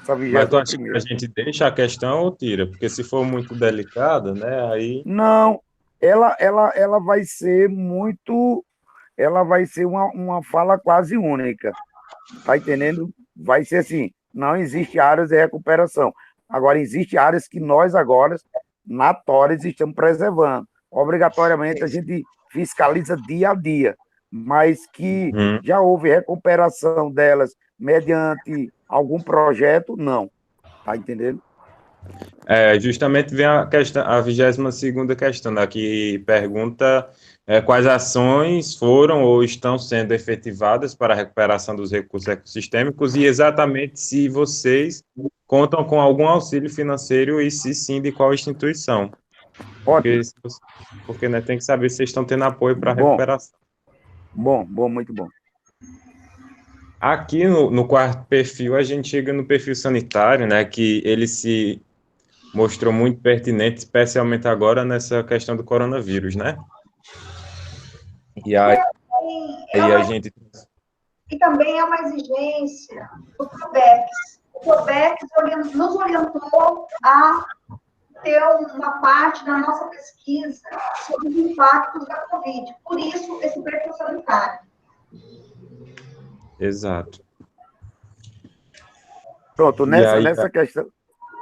essa mas tu vigésima acha que a primeira. gente deixa a questão ou tira? Porque se for muito delicada, né, aí, Não, ela vai ser muito. Ela vai ser uma fala quase única. Tá entendendo? Vai ser assim, não existe áreas de recuperação. Agora, existe áreas que nós agora, na Torres, estamos preservando. Obrigatoriamente, a gente fiscaliza dia a dia, mas que hum, já houve recuperação delas mediante algum projeto, não. Tá entendendo? justamente vem a questão, a 22ª questão, né, que pergunta quais ações foram ou estão sendo efetivadas para a recuperação dos recursos ecossistêmicos e exatamente se vocês contam com algum auxílio financeiro e se sim, de qual instituição. Ótimo. Porque né, tem que saber se vocês estão tendo apoio para a Bom, recuperação. bom, muito bom. Aqui no quarto perfil, a gente chega no perfil sanitário, né, que ele se mostrou muito pertinente, especialmente agora nessa questão do coronavírus, né? E aí, É aí a uma, gente... e também é uma exigência do PRODEX. O PRODEX nos orientou a ter uma parte da nossa pesquisa sobre os impactos da Covid. Por isso, esse perfil sanitário. Exato. Pronto, E aí...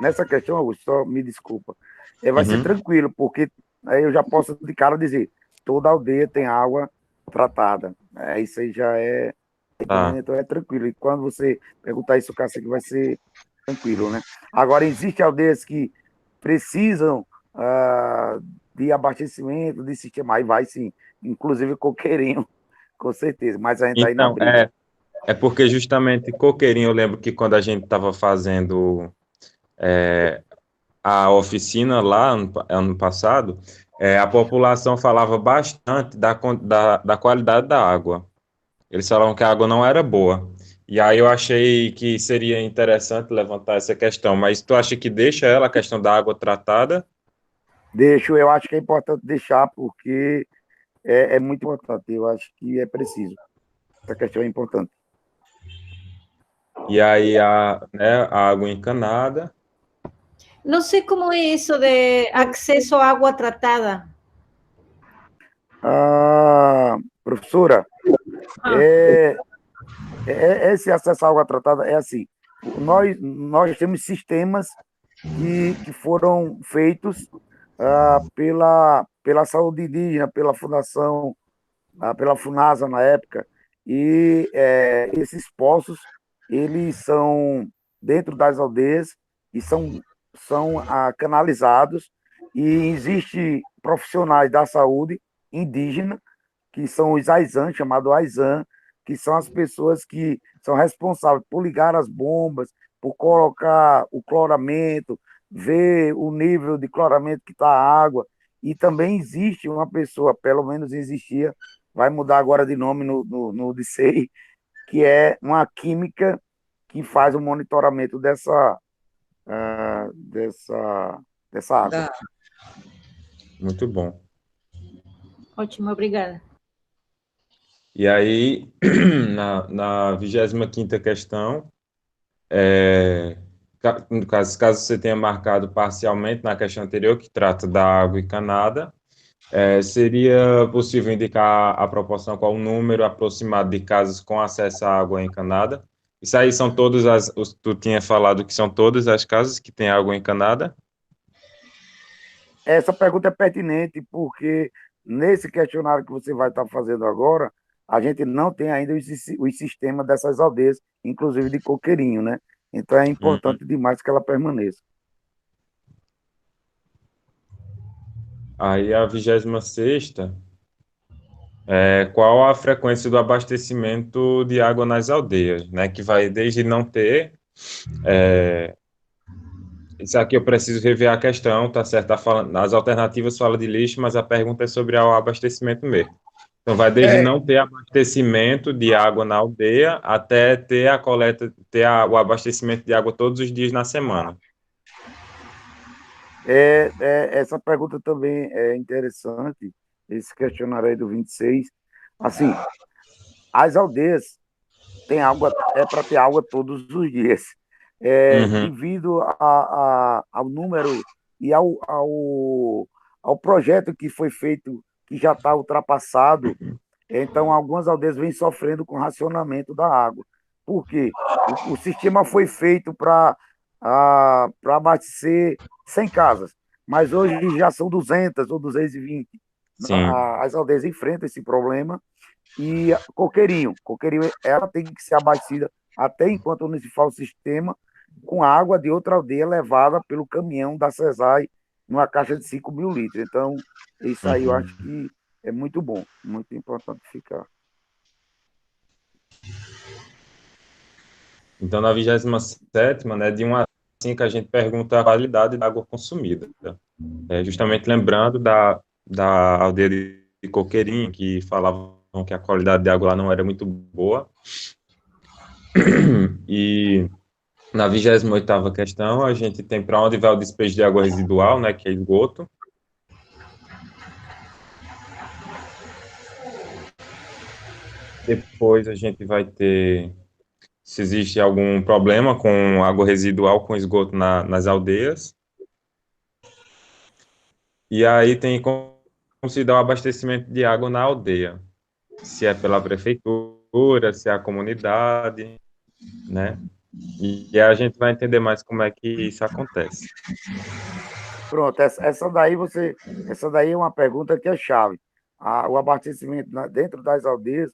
nessa questão, Augusto, só me desculpa. Vai ser Uhum. tranquilo, porque aí eu já posso de cara dizer, toda aldeia tem água tratada. Isso aí já é, Tá. então é tranquilo. E quando você perguntar isso, Cássio, que vai ser tranquilo, né? Agora, existem aldeias que precisam de abastecimento, de sistema, aí vai sim, inclusive coqueirinho, com certeza, mas a gente está aí na Então, briga. é porque justamente Coqueirinho, eu lembro que quando a gente estava fazendo a oficina lá, ano passado, a população falava bastante da qualidade da água. Eles falavam que a água não era boa. E aí eu achei que seria interessante levantar essa questão, mas tu acha que deixa ela, a questão da água tratada? Eu acho que é importante deixar, porque é muito importante, eu acho que é preciso. Essa questão é importante. E aí a água encanada. Não sei como é isso de acesso à água tratada. Professora, Ah, esse acesso à água tratada é assim, nós temos sistemas que foram feitos pela saúde indígena, pela Fundação, pela FUNASA na época, e esses poços, eles são dentro das aldeias e são canalizados, e existe profissionais da saúde indígena, que são os AISAN, chamado AISAN, que são as pessoas que são responsáveis por ligar as bombas, por colocar o cloramento, ver o nível de cloramento que está a água. E também existe uma pessoa, pelo menos existia, vai mudar agora de nome no DCEI, que é uma química que faz o monitoramento dessa água. Muito bom. ótimo, obrigada. E aí, na 25ª questão, no caso você tenha marcado parcialmente na questão anterior, que trata da água encanada, seria possível indicar a proporção, qual o número aproximado de casas com acesso à água encanada? Isso aí são todas tu tinha falado que são todas as casas que têm água encanada? Essa pergunta é pertinente, porque nesse questionário que você vai estar fazendo agora, a gente não tem ainda os sistemas dessas aldeias, inclusive de coqueirinho, né? Então é Uhum. importante demais que ela permaneça. Aí a 26ª, qual a frequência do abastecimento de água nas aldeias, né? Que vai desde não ter isso aqui eu preciso rever a questão, tá certo? Tá falando, as alternativas falam de lixo, mas a pergunta é sobre o abastecimento mesmo. Então, vai desde É, não ter abastecimento de água na aldeia até ter a coleta, o abastecimento de água todos os dias na semana. Essa pergunta também é interessante, esse questionário aí do 26. Assim, as aldeias têm água, é para ter água todos os dias. Uhum, Devido ao número e ao projeto que foi feito, que já está ultrapassado, então algumas aldeias vêm sofrendo com racionamento da água. Por quê? O sistema foi feito para abastecer 100 casas, mas hoje já são 200 ou 220. sim. As aldeias enfrentam esse problema e Coqueirinho, ela tem que ser abastecida até enquanto não se faz o sistema com água de outra aldeia levada pelo caminhão da CESAI numa caixa de 5.000 litros. Então, isso aí eu acho Uhum. que é muito bom, muito importante ficar. Então, na 27ª, né, de 1 a 5, a gente pergunta a qualidade da água consumida. Justamente lembrando da aldeia de Coqueirinho, que falavam que a qualidade de água lá não era muito boa. E na 28ª questão, a gente tem para onde vai o despejo de água residual, né, que é esgoto. Depois a gente vai ter se existe algum problema com água residual, com esgoto nas aldeias. E aí tem como se dá o abastecimento de água na aldeia. Se é pela prefeitura, se é a comunidade, né? E a gente vai entender mais como é que isso acontece. Pronto, essa daí é uma pergunta que é chave. O abastecimento dentro das aldeias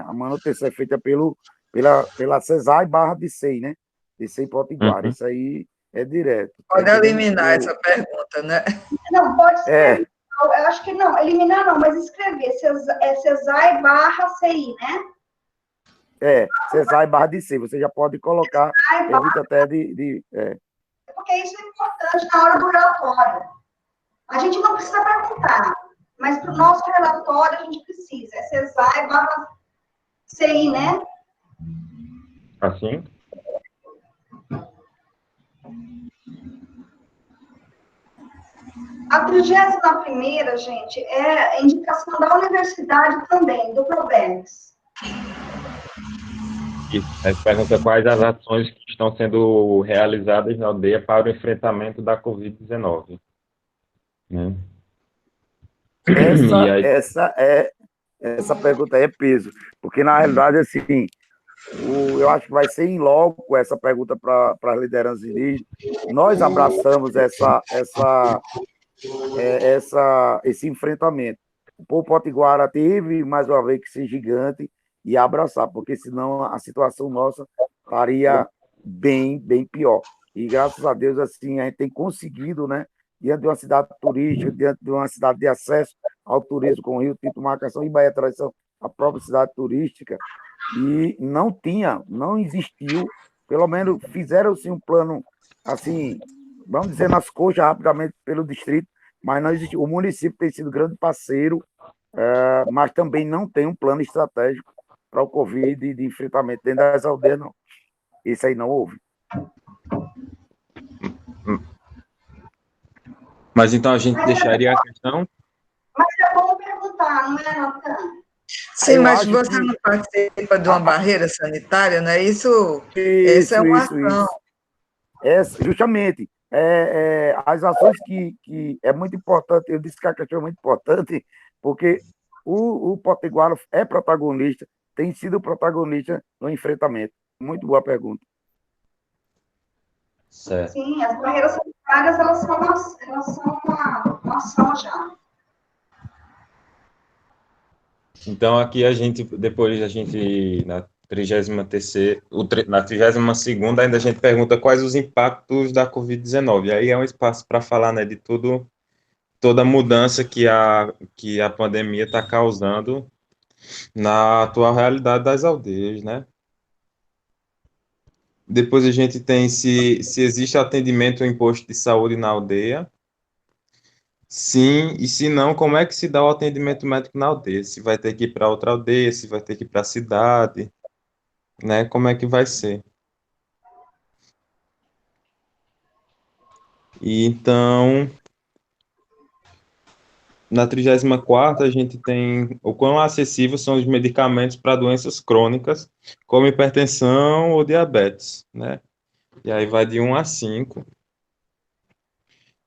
a manutenção é feita pela CESAI barra de SEI, né? De SEI Potiguara. Uhum. Isso aí é direto. Tá pode entendendo? eliminar essa pergunta, né? Não, pode escrever. É, Eu acho que não, eliminar não, mas escrever. CESAI barra CI, né? CESAI barra de SEI. Você já pode colocar, CESAI barra, evita até porque isso é importante na hora do relatório. A gente não precisa perguntar, mas para o nosso relatório a gente precisa. É CESAI barra CI, né? Assim? A 31ª, gente, é a indicação da universidade também, do Probex. Isso. Aí pergunta quais as ações que estão sendo realizadas na aldeia para o enfrentamento da Covid-19. Né? E aí, essa pergunta aí é peso. Porque, na realidade, assim, eu acho que vai ser em loco essa pergunta para as lideranças indígenas. Nós abraçamos esse enfrentamento. O povo potiguara teve, mais uma vez, que ser gigante e abraçar, porque senão a situação nossa estaria bem, bem pior. E graças a Deus, assim, a gente tem conseguido, né, diante de uma cidade turística, diante de uma cidade de acesso ao turismo com Rio Tinto, Marcação e Bahia Tradição, a própria cidade turística, e não existiu, pelo menos fizeram-se um plano, assim, vamos dizer, nas coxas rapidamente pelo distrito, mas não existe. O município tem sido grande parceiro, mas também não tem um plano estratégico para o Covid de enfrentamento dentro das aldeias, não. Isso aí não houve. mas então a gente deixaria a questão. Mas é bom perguntar, não é, Natan? Sim, Eu mas acho você que não participa de uma barreira sanitária, né? Essa é uma ação. Justamente. As ações que é muito importante, eu disse que a questão é muito importante, porque o Potiguara é protagonista, tem sido protagonista no enfrentamento. Muito boa pergunta. Certo. Sim, as barreiras sanitárias, elas são uma ação já. Então, aqui depois na 33ª, na 32ª, ainda a gente pergunta quais os impactos da Covid-19. Aí é um espaço para falar, né, de toda a mudança que a pandemia está causando na atual realidade das aldeias, né? Depois a gente tem se existe atendimento em posto de saúde na aldeia. Sim, e se não, como é que se dá o atendimento médico na aldeia? Se vai ter que ir para outra aldeia, se vai ter que ir para a cidade, né? Como é que vai ser? E então, na 34ª, a gente tem o quão acessíveis são os medicamentos para doenças crônicas, como hipertensão ou diabetes, né? E aí vai de 1 a 5.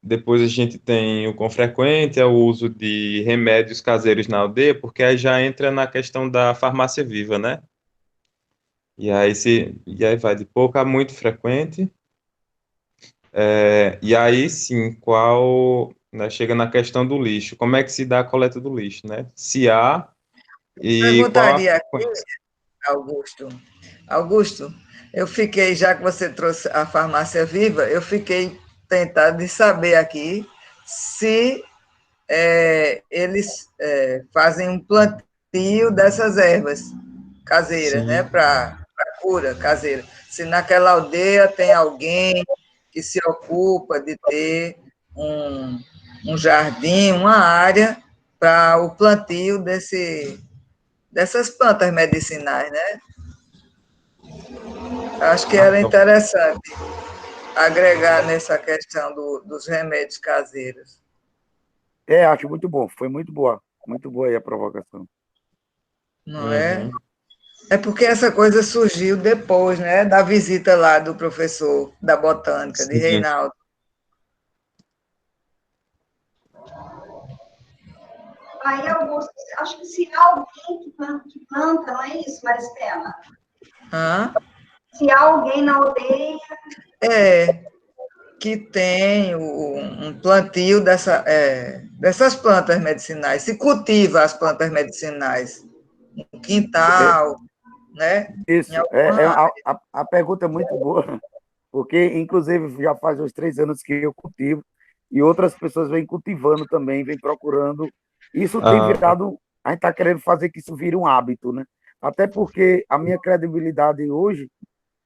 Depois a gente tem o quão frequente é o uso de remédios caseiros na aldeia, porque aí já entra na questão da farmácia viva, né? E aí vai de pouco a muito frequente. E aí sim, né, chega na questão do lixo. Como é que se dá a coleta do lixo, né? Se há e qual a Perguntaria aqui, frequência. Augusto. Augusto, eu fiquei, já que você trouxe a farmácia viva, eu fiquei tentado de saber aqui se eles fazem um plantio dessas ervas caseiras, né, Sim. para cura caseira. Se naquela aldeia tem alguém que se ocupa de ter um, um jardim, uma área para o plantio dessas plantas medicinais, né? Acho que era Então, interessante agregar nessa questão dos remédios caseiros. Acho muito bom. Foi muito boa aí a provocação. Não é? uhum, É porque essa coisa surgiu depois, né, da visita lá do professor da botânica, de sim. Reinaldo. Aí, Augusto, acho que se há alguém que planta, não é isso, Maristela? Hã? Se há alguém na aldeia, É, que tem um plantio dessas plantas medicinais, se cultiva as plantas medicinais no É, quintal, né? Em isso. alguma... A pergunta é muito boa, porque, inclusive, já faz uns 3 anos que eu cultivo, e outras pessoas vêm cultivando também, vêm procurando. Isso tem Ah, virado. A gente está querendo fazer que isso vire um hábito, né? Até porque a minha credibilidade hoje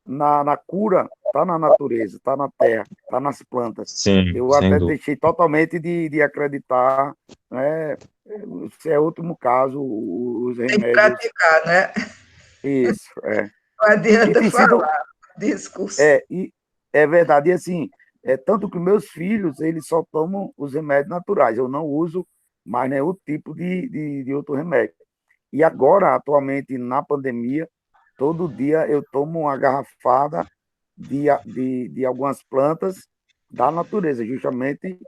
na cura está na natureza, está na terra, está nas plantas. sim, Eu sem até dúvida. deixei totalmente de acreditar, né? Esse é último caso, os Tem que remédios. praticar, né? Isso, é. Não E adianta tem sido, falar, discurso. e é verdade, e assim, tanto que meus filhos, eles só tomam os remédios naturais, eu não uso mais nenhum tipo de outro remédio. E agora, atualmente, na pandemia, todo dia eu tomo uma garrafada de algumas plantas da natureza, justamente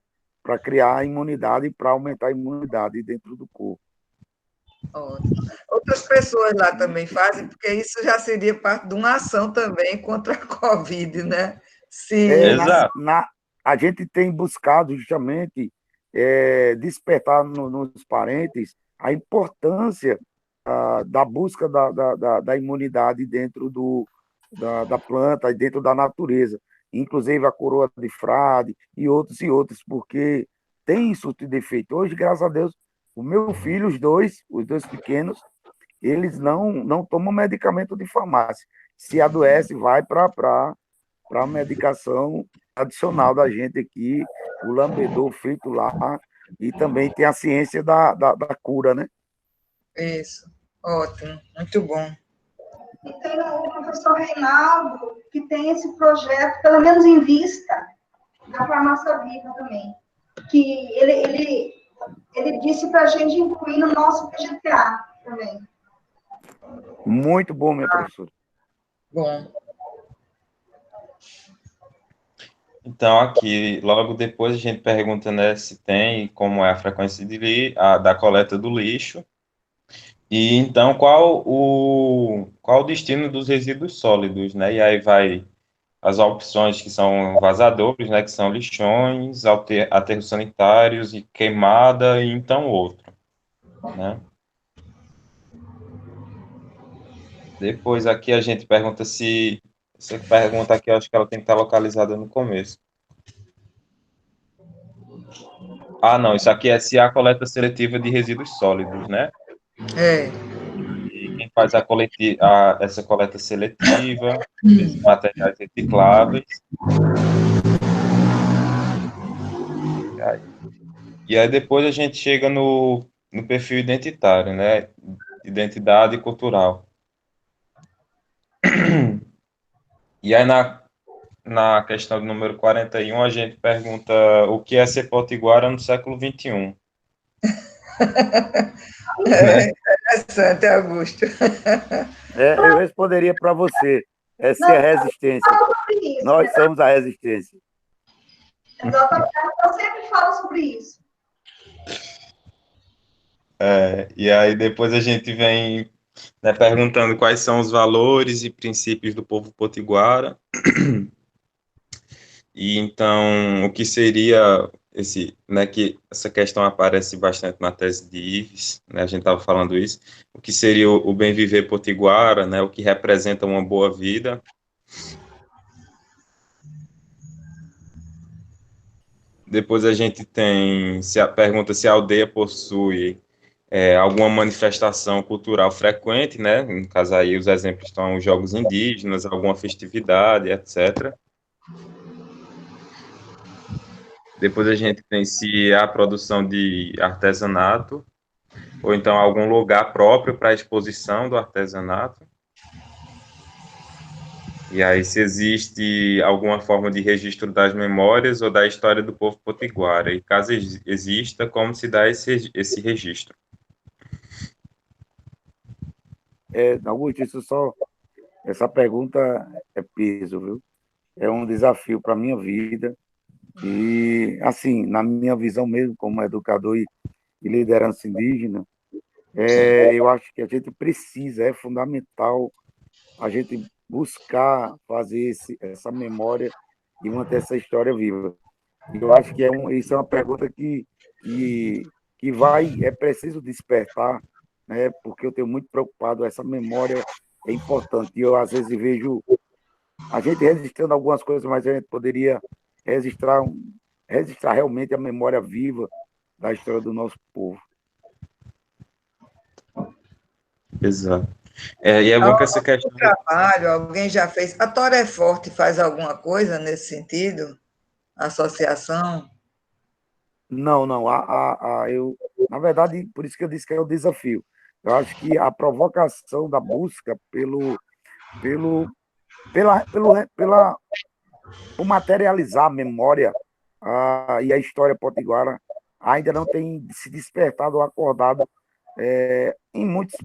para criar a imunidade e para aumentar a imunidade dentro do corpo. Ótimo. Outras pessoas lá também fazem, porque isso já seria parte de uma ação também contra a Covid, né? É, Se Exato. a gente tem buscado justamente despertar nos parentes a importância da busca da imunidade dentro da planta e dentro da natureza, inclusive a coroa de frade e outros, porque tem isso de defeito. Hoje, graças a Deus, o meu filho, os dois pequenos, eles não tomam medicamento de farmácia. Se adoece, vai para a medicação tradicional da gente aqui, o lambedor feito lá, e também tem a ciência da cura, né? isso, ótimo, muito bom. e tem o professor Reinaldo, que tem esse projeto, pelo menos em vista, da farmácia viva também. Que ele disse para a gente incluir no nosso PGTA também. Muito bom, minha professora. Bom, Então, aqui, logo depois a gente pergunta, né, se tem, como é a frequência da coleta do lixo, e então qual o destino dos resíduos sólidos, né? E aí vai as opções que são vazadores, né, que são lixões, aterros sanitários e queimada, e então outro, né? Depois aqui a gente pergunta se essa pergunta aqui, eu acho que ela tem que estar localizada no começo. Ah, não, isso aqui é se há coleta seletiva de resíduos sólidos, né? é, gente faz essa coleta seletiva, desses materiais recicláveis. E aí depois a gente chega no perfil identitário, né? Identidade cultural. E aí na questão do número 41, a gente pergunta o que é ser potiguara no século XXI. É interessante, Augusto. Eu responderia para você. Essa é a resistência. Sobre isso, Nós somos a resistência. exatamente. Eu sempre falo sobre isso. E aí depois a gente vem, né, perguntando quais são os valores e princípios do povo potiguara. E então, o que seria né, que essa questão aparece bastante na tese de Ives, né, a gente estava falando isso, o que seria o bem viver potiguara, né, o que representa uma boa vida. Depois a gente tem pergunta se a aldeia possui alguma manifestação cultural frequente, né, no caso aí os exemplos estão os jogos indígenas, alguma festividade, etc. Depois a gente tem se há produção de artesanato, ou então algum lugar próprio para a exposição do artesanato. E aí se existe alguma forma de registro das memórias ou da história do povo potiguara. E caso exista, como se dá esse registro? Augusto, essa pergunta é peso, viu? É um desafio para a minha vida. E, assim, na minha visão mesmo, como educador e liderança indígena, eu acho que a gente precisa, é fundamental a gente buscar fazer essa memória e manter essa história viva. E eu acho que isso é uma pergunta que é preciso despertar, né? Porque eu tenho muito preocupado, essa memória é importante. E eu, às vezes, vejo a gente registrando algumas coisas, mas a gente poderia registrar, registrar realmente a memória viva da história do nosso povo. Exato. E é bom que essa questão... Trabalho, alguém já fez... A Tora é Forte faz alguma coisa nesse sentido? Associação? Não, não. Na verdade, por isso que eu disse que é o desafio. Eu acho que a provocação da busca por materializar a memória e a história potiguara ainda não tem se despertado ou acordado em muitos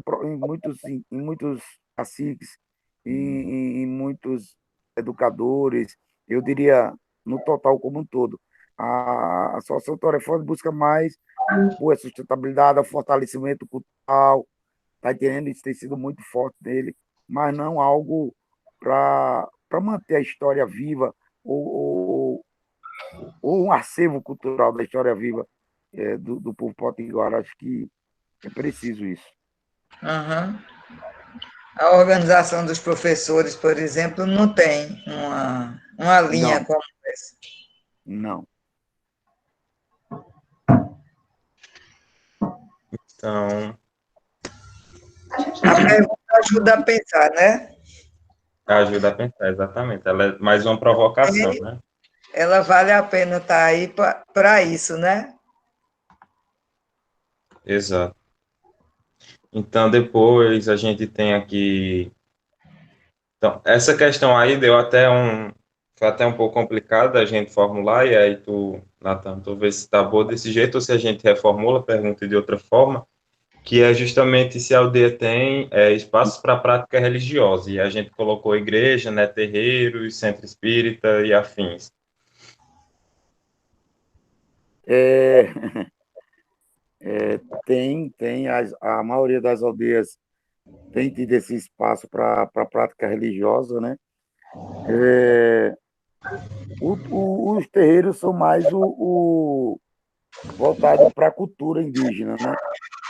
caciques, em muitos educadores, eu diria, no total como um todo. A Associação Torefone busca mais a sustentabilidade, o fortalecimento cultural, está entendendo? Isso tem sido muito forte dele, mas não algo para manter a história viva ou um acervo cultural da história viva do povo potiguara. Acho que é preciso isso. Uhum. A organização dos professores, por exemplo, não tem uma linha Não. como essa. Não. Então, A pergunta ajuda a pensar, né? ajuda a pensar, exatamente. Ela é mais uma provocação, né? Ela vale a pena estar aí para isso, né? Exato. Então, depois a gente tem aqui... Então, essa questão aí foi até um pouco complicado da gente formular, e aí Nathan, tu vê se está boa desse jeito ou se a gente reformula a pergunta de outra forma, que é justamente se a aldeia tem espaços para prática religiosa, e a gente colocou igreja, né, terreiros, centro espírita e afins. Tem a maioria das aldeias tem tido esse espaço para a prática religiosa, né? Os terreiros são mais voltados para a cultura indígena, né?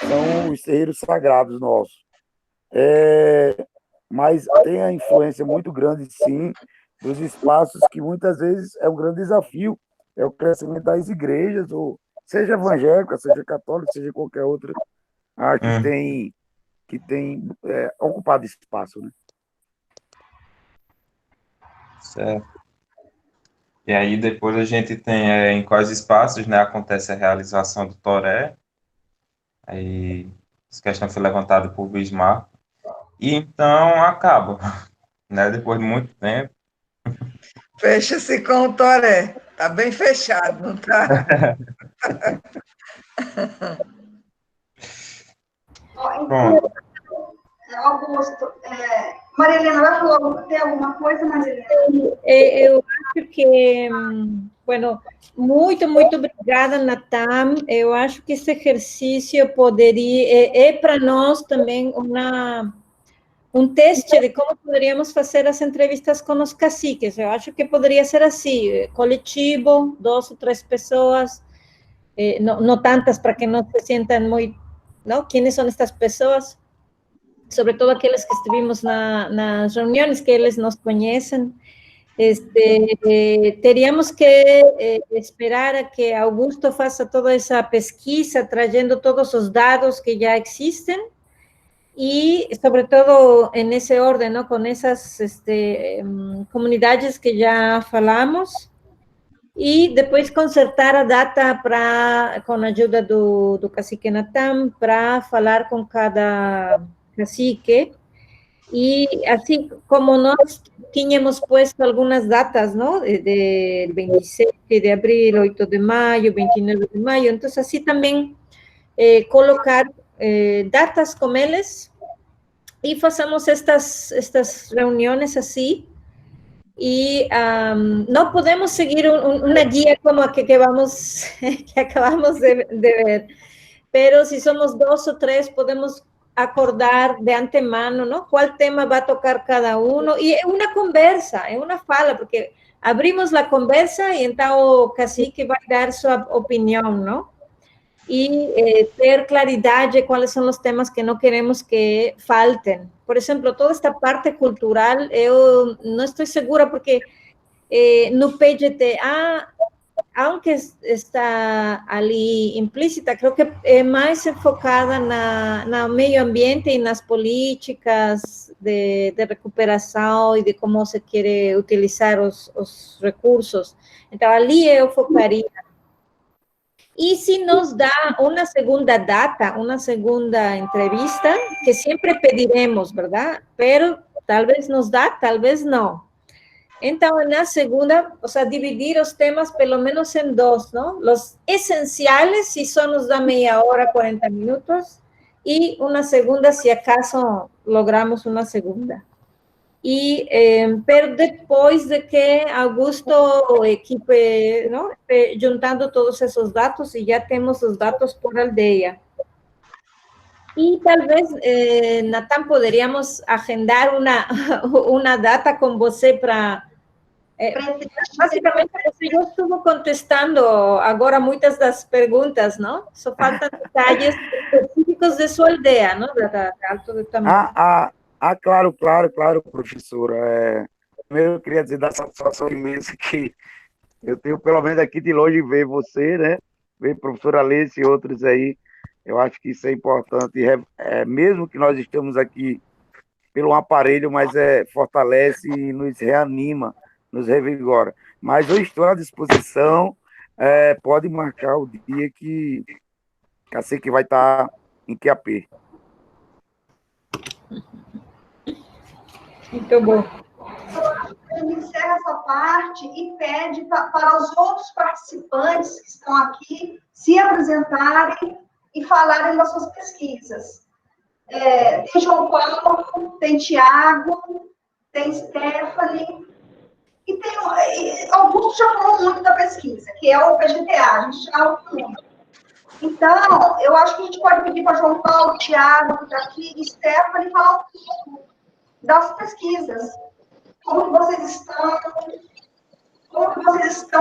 São os terreiros sagrados nossos. Mas tem a influência muito grande, sim, dos espaços que muitas vezes é um grande desafio, é o crescimento das igrejas, ou seja evangélica, seja católica, seja qualquer outra, que tem que tem ocupado espaço, né? Certo. E aí depois a gente tem em quais espaços, né, acontece a realização do Toré. Aí essa questão foi levantada por Bismarck. E então acaba, né, depois de muito tempo. Fecha-se com o Toré. Está bem fechado, não está? Pronto. Augusto, Maria Helena, vai falar, tem alguma coisa, Maria Helena? Eu acho que, bueno, muito obrigada, Natam. Eu acho que esse exercício poderia, para nós também um teste de como poderíamos fazer as entrevistas com os caciques. Eu acho que poderia ser assim, coletivo, 2 ou 3 pessoas, não tantas para que não se sintam muito, não? Quem são estas pessoas? Sobre todo aqueles que estivemos nas reuniões, que eles nos conhecem. Teríamos que esperar a que Augusto faça toda essa pesquisa, trazendo todos os dados que já existem, e, sobre todo, nesse ordem, ¿no? Com essas comunidades que já falamos, e depois consertar a data com a ajuda do cacique Natam, para falar com cada cacique, e assim como nós tínhamos puesto algumas datas, não? De 27 de abril, 8 de maio, 29 de maio, então assim também colocar datas com eles, e façamos estas reuniões assim, e não podemos seguir uma guia como a que acabamos de ver, pero se somos 2 ou 3, podemos acordar de antemano, não? Qual tema vai tocar cada um, e é uma conversa, é uma fala, porque abrimos a conversa e então o cacique vai dar sua opinião, não? E ter claridade quais são os temas que não queremos que faltem. Por exemplo, toda esta parte cultural, eu não estou segura, porque no PGTA, aunque está ali implícita, creo que é mais enfocada no meio ambiente e nas políticas de recuperação e de como se quer utilizar os recursos. Então, ali eu focaria. E se nos dá uma segunda data, uma segunda entrevista, que sempre pediremos, ¿verdad? Pero talvez nos dá, talvez não. Então, na segunda, o sea, dividir os temas pelo menos em 2, não? Os essenciais, se só nos dá meia hora, 40 minutos, e uma segunda, se acaso logramos uma segunda. E, pero depois de que Augusto, a equipe, não? Juntando todos esses dados, e já temos os dados por aldeia. E talvez, Natam, poderíamos agendar uma data com você para... basicamente, eu estou contestando agora muitas das perguntas, não? Só faltam detalhes específicos de sua aldeia, não? Da Alto do Tamanho. Claro, professora. Primeiro, eu queria dizer da satisfação imensa que eu tenho, pelo menos aqui de longe, ver você, né? Ver a professora Alice e outros aí. Eu acho que isso é importante, mesmo que nós estamos aqui pelo aparelho, mas fortalece e nos reanima, nos revigora. Mas eu estou à disposição, pode marcar o dia que Cacique vai estar em QAP. Muito bom. A gente encerra essa parte e pede para os outros participantes que estão aqui se apresentarem e falarem das suas pesquisas. Tem João Paulo, tem Tiago, tem Stephanie, e tem Augusto já falou muito da pesquisa, que é o PGTA, a gente já ouviu muito. Então, eu acho que a gente pode pedir para João Paulo, Tiago, que está aqui, e Stephanie, falar um pouco das pesquisas. Como vocês estão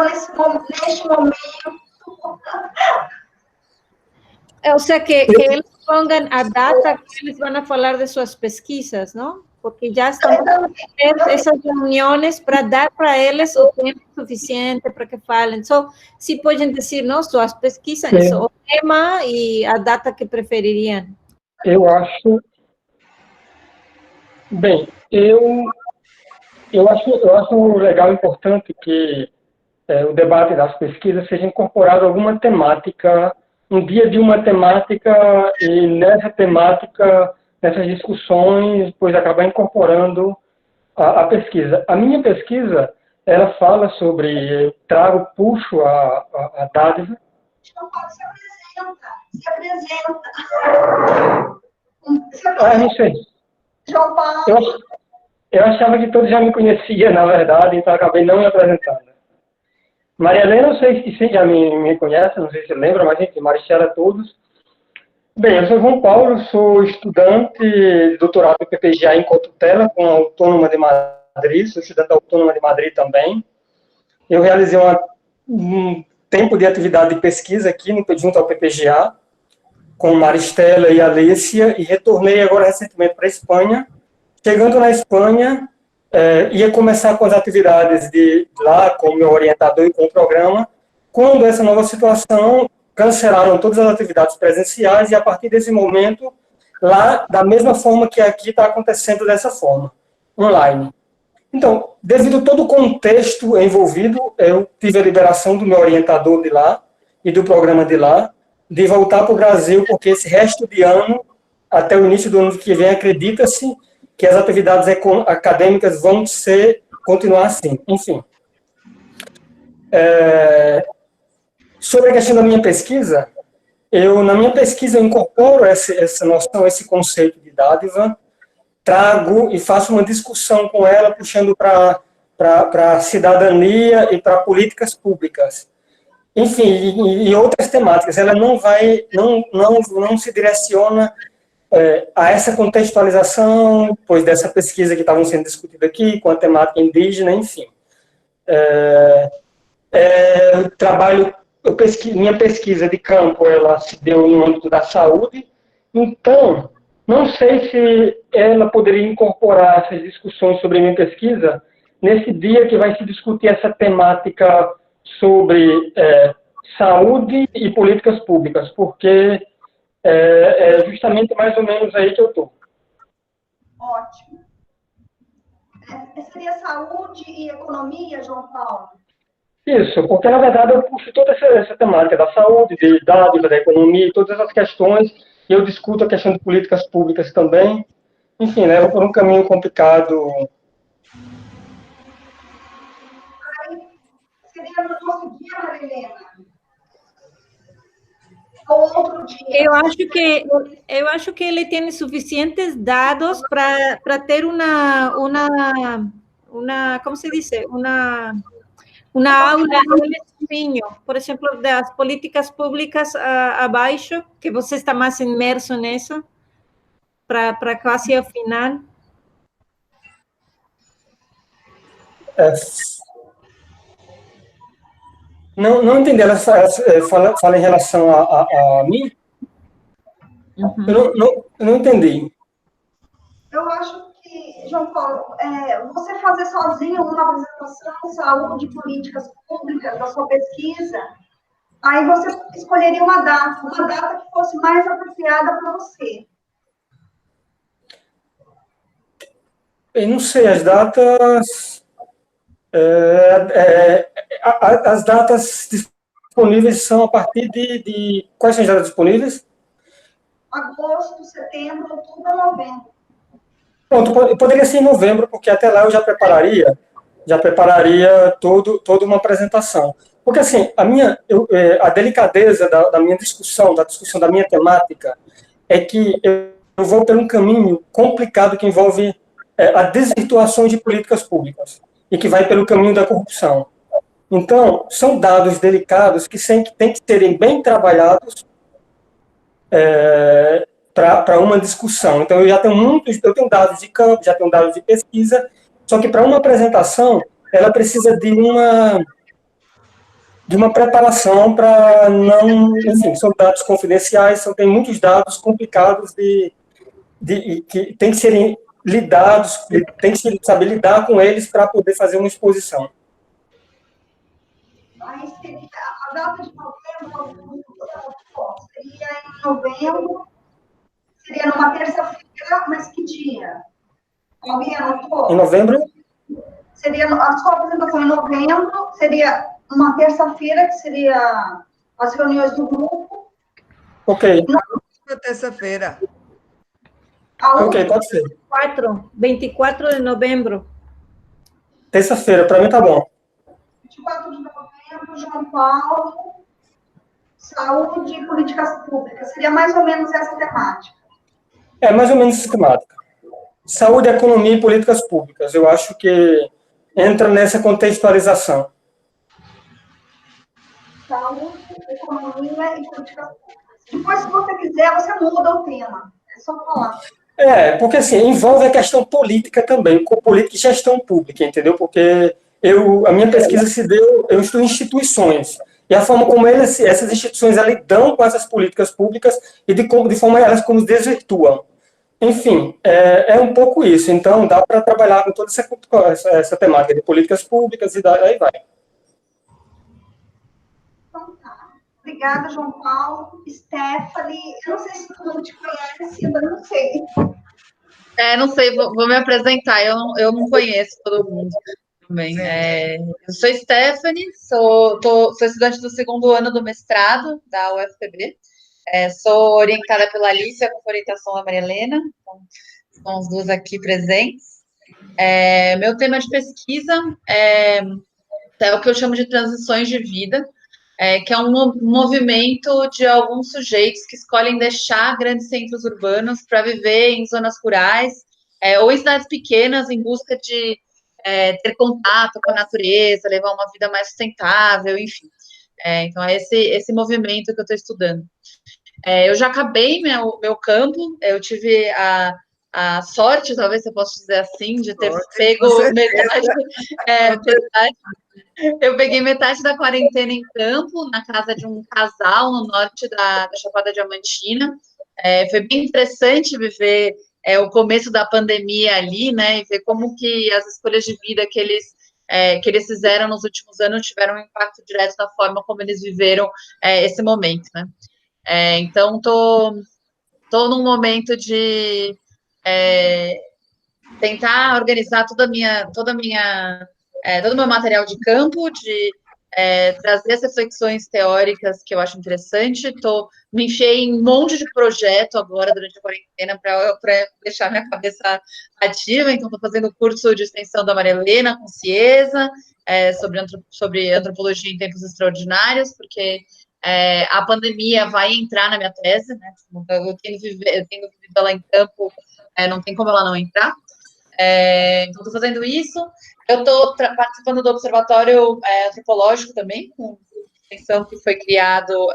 neste momento. Ou seja, que eles pongan a data que eles vão falar de suas pesquisas, não? Porque já estamos fazendo essas reuniões para dar para eles o tempo suficiente para que falem. Só se podem dizer, não, suas pesquisas, o tema e a data que prefeririam. Eu acho Bem, eu acho legal e importante que o debate das pesquisas seja incorporado alguma temática, um dia de uma temática, e nessa temática, nessas discussões, depois acabar incorporando a pesquisa. A minha pesquisa, ela fala sobre, puxo a dádiva. João Paulo, se apresenta. Não sei. João Paulo. Eu achava que todos já me conheciam, na verdade, então acabei não me apresentando. Maria Helena, não sei se já me conhece, não sei se lembra, mas enfim, Maricela, todos. Bem, eu sou João Paulo, sou estudante de doutorado do PPGA em Cotutela, com a Autônoma de Madrid, sou estudante da Autônoma de Madrid também. Eu realizei um tempo de atividade de pesquisa aqui, junto ao PPGA, com Maristela e Alessia, e retornei agora recentemente para a Espanha. Chegando na Espanha, ia começar com as atividades de lá, com o meu orientador e com o programa, quando essa nova situação cancelaram todas as atividades presenciais e, a partir desse momento, lá, da mesma forma que aqui está acontecendo dessa forma, online. Então, devido a todo o contexto envolvido, eu tive a liberação do meu orientador de lá e do programa de lá, de voltar para o Brasil, porque esse resto de ano, até o início do ano que vem, acredita-se que as atividades acadêmicas vão continuar assim. Enfim. Sobre a questão da minha pesquisa, na minha pesquisa, eu incorporo essa noção, esse conceito de dádiva, trago e faço uma discussão com ela, puxando para a cidadania e para políticas públicas. Enfim, e outras temáticas. Ela não se direciona a essa contextualização, pois dessa pesquisa que estavam sendo discutida aqui, com a temática indígena, enfim. Minha pesquisa de campo, ela se deu no âmbito da saúde, então, não sei se ela poderia incorporar essas discussões sobre a minha pesquisa nesse dia que vai se discutir essa temática sobre saúde e políticas públicas, porque é justamente mais ou menos aí que eu estou. Ótimo. Seria saúde e economia, João Paulo? Isso, porque na verdade eu puxo toda essa temática da saúde, de dados, da economia, todas essas questões, e eu discuto a questão de políticas públicas também. Enfim, leva por um caminho complicado. Seria no nosso dia, Maria Helena? Ou outro dia? Eu acho que ele tem suficientes dados para ter uma, como se diz? Uma aula sozinho, por exemplo, das políticas públicas abaixo, que você está mais imerso nisso, para quase ao final. Não entendi, ela fala em relação a mim? Uhum. Eu não entendi. Eu acho que, João Paulo, você fazer sozinho uma apresentação de saúde, políticas públicas da sua pesquisa, aí você escolheria uma data que fosse mais apropriada para você. Eu não sei, as datas... as datas disponíveis são a partir de... Quais são as datas disponíveis? Agosto, setembro, outubro, novembro. Pronto, poderia ser em novembro, porque até lá eu já prepararia toda uma apresentação. Porque, assim, a delicadeza da minha discussão, da discussão da minha temática, é que eu vou por um caminho complicado que envolve a desvirtuação de políticas públicas e que vai pelo caminho da corrupção. Então, são dados delicados que têm que serem bem trabalhados para uma discussão. Então, eu tenho dados de campo, já tenho dados de pesquisa, só que para uma apresentação, ela precisa de uma preparação para não... Enfim, são dados confidenciais, tem muitos dados complicados que tem que serem lidados, tem que saber lidar com eles para poder fazer uma exposição. Aí seria a data de novembro, seria em novembro, seria numa terça-feira, mas que dia? Alguém anotou? Em novembro? Seria a sua apresentação em novembro, seria uma terça-feira, que seria as reuniões do grupo. Ok. Na terça-feira. Ok, pode ser. 24 de novembro. Terça-feira, para mim tá bom. 24 de novembro, João Paulo, saúde e políticas públicas. Seria mais ou menos essa temática. É mais ou menos sistemática. Saúde, economia e políticas públicas. Eu acho que entra nessa contextualização. Saúde, economia e políticas públicas. Depois, se você quiser, você muda o tema. É só falar. Porque assim, envolve a questão política também, com política e gestão pública, entendeu? Porque a minha pesquisa se deu, eu estudo instituições, e a forma como essas instituições lidam com essas políticas públicas e de forma elas como desvirtuam. Enfim, é um pouco isso. Então, dá para trabalhar com toda essa temática de políticas públicas e daí vai. Então, tá. Obrigada, João Paulo. Stephanie, eu não sei se todo mundo te conhece, mas não sei. Não sei, vou me apresentar. Eu não conheço todo mundo também. Eu sou Stephanie, sou estudante do segundo ano do mestrado da UFPB. Sou orientada pela Alicia, com orientação da Maria Helena. Então, são as duas aqui presentes. Meu tema de pesquisa é o que eu chamo de transições de vida, que é um movimento de alguns sujeitos que escolhem deixar grandes centros urbanos para viver em zonas rurais ou em cidades pequenas em busca de ter contato com a natureza, levar uma vida mais sustentável, enfim. Então, é esse movimento que eu estou estudando. Eu já acabei meu campo, eu tive a sorte, talvez eu possa dizer assim, de ter pego metade. Eu peguei metade da quarentena em campo, na casa de um casal no norte da Chapada Diamantina. Foi bem interessante viver o começo da pandemia ali, né, e ver como que as escolhas de vida que eles fizeram nos últimos anos tiveram um impacto direto na forma como eles viveram esse momento, né. Então, tô num momento de tentar organizar todo o meu material de campo, de trazer as reflexões teóricas que eu acho interessante. Me enfiei em um monte de projeto agora durante a quarentena para deixar minha cabeça ativa. Então, estou fazendo curso de extensão da Maria Helena com Ciesa, sobre antropologia em tempos extraordinários, porque a pandemia vai entrar na minha tese, né? Eu tenho vivido ela em campo, não tem como ela não entrar. Então, estou fazendo isso. Eu estou participando do Observatório Antropológico também, com extensão que foi criado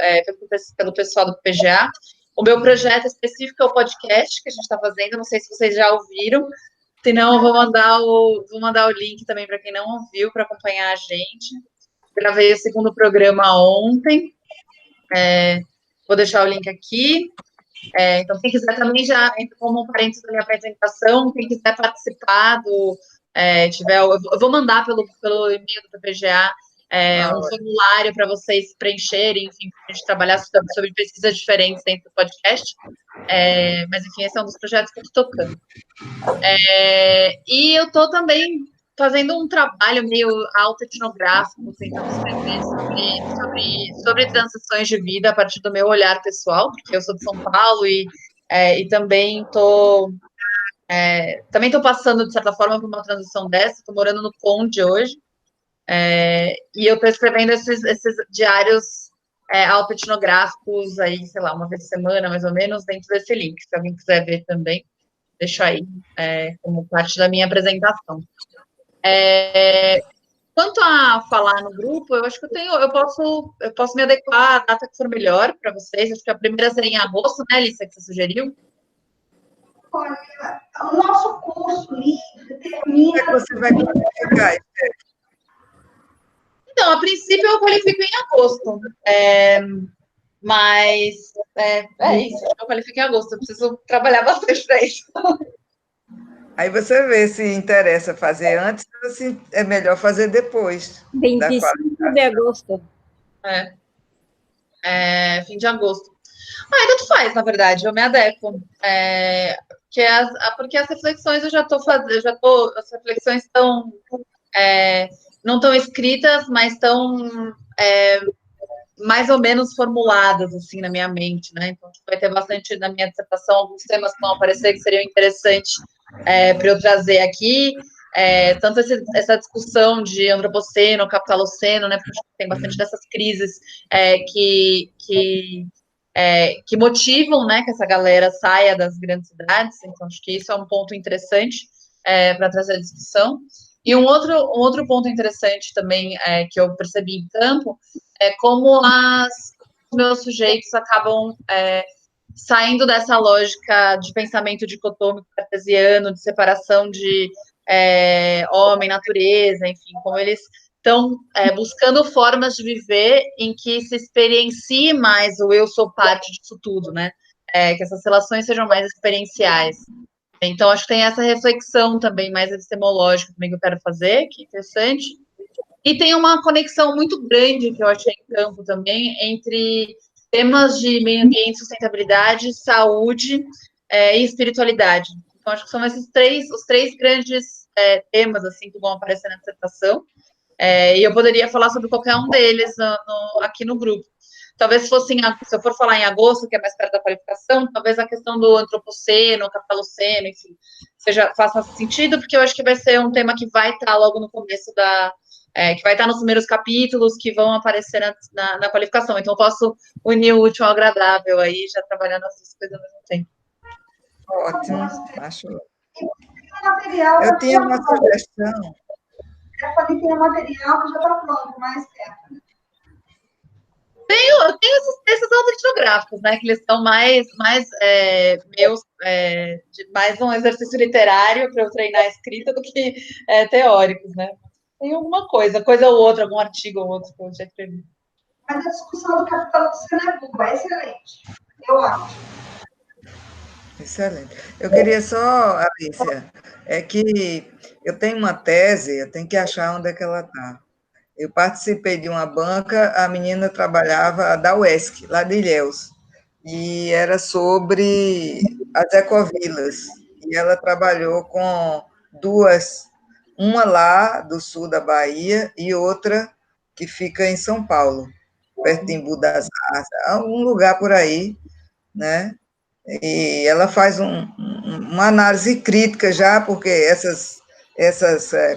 pelo pessoal do PGA. O meu projeto específico é o podcast que a gente está fazendo, não sei se vocês já ouviram, senão eu vou mandar o link também para quem não ouviu, para acompanhar a gente. Gravei o segundo programa ontem, vou deixar o link aqui. Então, quem quiser também já entra como um parênteses da minha apresentação, quem quiser participar eu vou mandar pelo e-mail do PPGA um formulário para vocês preencherem, enfim, para a gente trabalhar sobre pesquisas diferentes dentro do podcast. Mas, enfim, esse é um dos projetos que eu estou tocando. E eu estou também fazendo um trabalho meio autoetnográfico, tentando escrever sobre transições de vida a partir do meu olhar pessoal, porque eu sou de São Paulo e também estou passando, de certa forma, por uma transição dessa. Estou morando no Conde hoje, e eu estou escrevendo esses diários autoetnográficos aí, sei lá, uma vez por semana, mais ou menos, dentro desse link. Se alguém quiser ver também, deixo aí como parte da minha apresentação. Quanto a falar no grupo, eu acho que eu posso me adequar à data que for melhor para vocês. Acho que a primeira seria em agosto, né, Alicia, que você sugeriu? Olha, o nosso curso livre termina... Como é que você vai qualificar? Então, a princípio eu qualifico em agosto. Mas é isso, acho que eu qualifico em agosto. Eu preciso trabalhar bastante para isso. Aí você vê se interessa fazer antes ou se é melhor fazer depois. 25 de agosto. Fim de agosto. Tanto faz, na verdade, eu me adequo. Porque as reflexões eu já estou fazendo, as reflexões estão não estão escritas, mas estão mais ou menos formuladas, assim, na minha mente, né? Então, vai ter bastante na minha dissertação, alguns temas que vão aparecer que seriam interessantes para eu trazer aqui, tanto essa discussão de antropoceno, capitaloceno, né? Porque tem bastante dessas crises que motivam, né, que essa galera saia das grandes cidades. Então, acho que isso é um ponto interessante para trazer a discussão. E um outro ponto interessante também que eu percebi em campo é como os meus sujeitos acabam saindo dessa lógica de pensamento dicotômico cartesiano, de separação de homem, natureza, enfim, como eles estão buscando formas de viver em que se experiencie mais o eu sou parte disso tudo, né? Que essas relações sejam mais experienciais. Então, acho que tem essa reflexão também mais epistemológica também que eu quero fazer, que é interessante. E tem uma conexão muito grande que eu achei em campo também entre temas de meio ambiente, sustentabilidade, saúde e espiritualidade. Então, acho que são os três grandes temas assim que vão aparecer na dissertação. E eu poderia falar sobre qualquer um deles aqui no grupo. Talvez se eu for falar em agosto, que é mais perto da qualificação, talvez a questão do antropoceno, capitaloceno, enfim, faça sentido, porque eu acho que vai ser um tema que vai estar logo no começo que vai estar nos primeiros capítulos, que vão aparecer na qualificação. Então, eu posso unir o útil ao agradável aí, já trabalhando essas coisas ao mesmo tempo. Ótimo, acho. Material, eu tinha uma sugestão. Tem um material que já está pronto, mais perto. Eu tenho esses textos autoetnográficos, né, que eles são mais meus, mais um exercício literário para eu treinar a escrita do que teóricos, né. Tem alguma coisa ou outra, algum artigo ou outro que eu já escrevi. Mas a discussão do capital é boa, é excelente, eu acho. Excelente. Eu queria só, Alicia, que eu tenho uma tese, eu tenho que achar onde é que ela está. Eu participei de uma banca, a menina trabalhava da UESC, lá de Ilhéus, e era sobre as ecovilas. E ela trabalhou com duas, uma lá do sul da Bahia e outra que fica em São Paulo, perto de Embu das Artes, algum lugar por aí, né? E ela faz uma análise crítica já, porque essas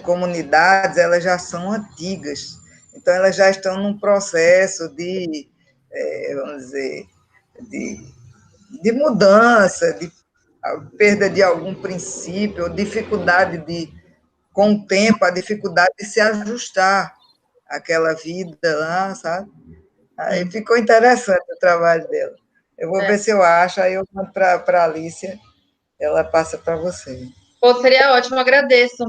comunidades elas já são antigas, então elas já estão num processo de, vamos dizer, de mudança, de perda de algum princípio, dificuldade com o tempo, a dificuldade de se ajustar àquela vida lá, sabe? Aí ficou interessante o trabalho dela. Eu vou ver se eu acho, aí eu mando para a Alicia, ela passa para você. Pô, seria ótimo, agradeço.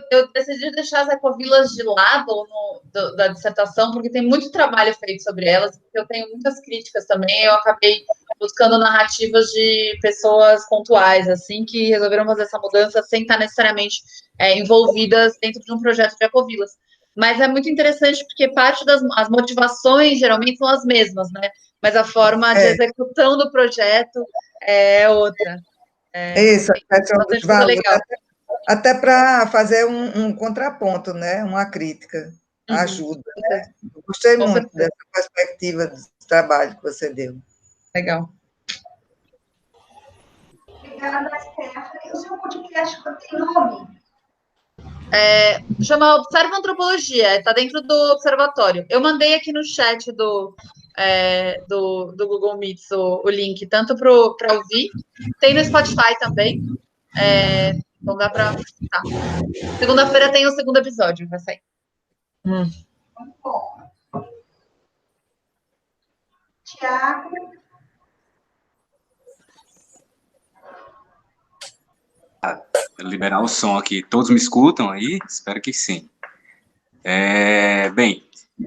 Eu decidi deixar as ecovilas de lado da dissertação, porque tem muito trabalho feito sobre elas, porque eu tenho muitas críticas também, eu acabei buscando narrativas de pessoas pontuais, assim, que resolveram fazer essa mudança sem estar necessariamente envolvidas dentro de um projeto de ecovilas. Mas é muito interessante, porque parte as motivações, geralmente, são as mesmas, né? Mas a forma de execução do projeto é outra. Isso, a questão dos valores, legal. Até para fazer um contraponto, né? Uma crítica, ajuda. Né? Eu gostei muito dessa perspectiva do trabalho que você deu. Legal. Obrigada, Stephanie. O seu podcast tem nome? Chama Observa Antropologia, está dentro do observatório. Eu mandei aqui no chat do Google Meets o link, tanto para ouvir, tem no Spotify também. Então dá para. Tá. Segunda-feira tem o segundo episódio, vai sair. Muito bom. Tiago. Liberar o som aqui. Todos me escutam aí? Espero que sim. Bem,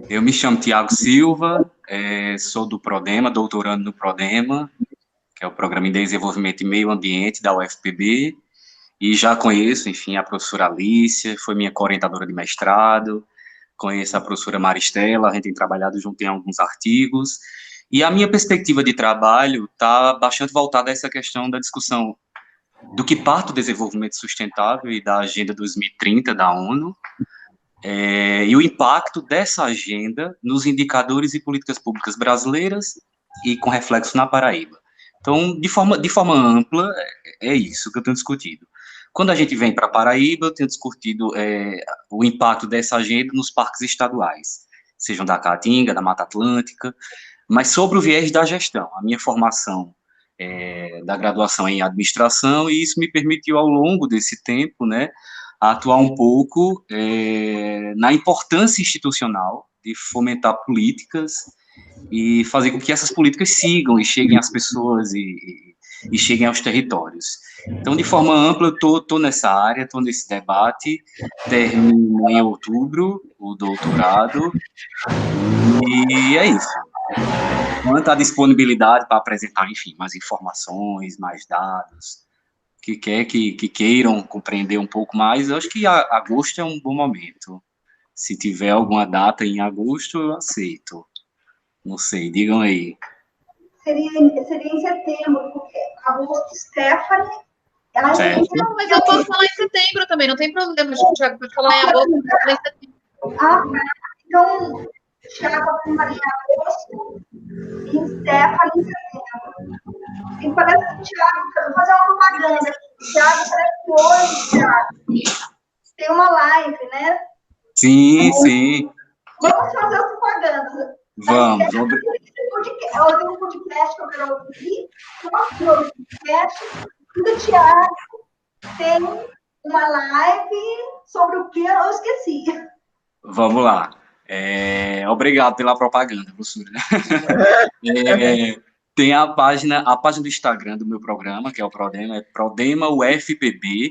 eu me chamo Tiago Silva, sou do Prodema, doutorando no Prodema, que é o Programa em Desenvolvimento e Meio Ambiente da UFPB, e já conheço, enfim, a professora Alicia, foi minha co-orientadora de mestrado, conheço a professora Maristela, a gente tem trabalhado junto em alguns artigos, E a minha perspectiva de trabalho está bastante voltada a essa questão da discussão do que parte do desenvolvimento sustentável e da Agenda 2030 da ONU, e o impacto dessa agenda nos indicadores e políticas públicas brasileiras e com reflexo na Paraíba. Então, de forma ampla, é isso que eu tenho discutido. Quando a gente vem para a Paraíba, eu tenho discutido o impacto dessa agenda nos parques estaduais, sejam da Caatinga, da Mata Atlântica, mas sobre o viés da gestão. A minha formação da graduação em administração, e isso me permitiu, ao longo desse tempo, né, atuar um pouco na importância institucional de fomentar políticas e fazer com que essas políticas sigam e cheguem às pessoas e cheguem aos territórios. Então, de forma ampla, eu estou nessa área, estou nesse debate, termino em outubro o doutorado, e é isso. Quanto à disponibilidade para apresentar, enfim, mais informações, mais dados, que queiram compreender um pouco mais, eu acho que agosto é um bom momento. Se tiver alguma data em agosto, eu aceito. Não sei, digam aí. Seria em setembro, porque agosto, Stephanie... Não, mas eu posso falar em setembro também, não tem problema, Thiago, pode falar em agosto, pode falar em setembro. Ah, tá. Então, Thiago vai em agosto e Stephanie em setembro. E parece que o Thiago, vou fazer uma propaganda aqui. O Thiago, parece que hoje, Thiago, tem uma live, né? Sim, sim. Vamos fazer as propagandas. Vamos. Eu tenho um podcast que eu quero ouvir, eu podcast, e o Thiago tem uma live sobre o que eu esqueci. Vamos lá. Obrigado pela propaganda, professora. Tem a página do Instagram do meu programa, que é o Prodema, é Prodema UFPB.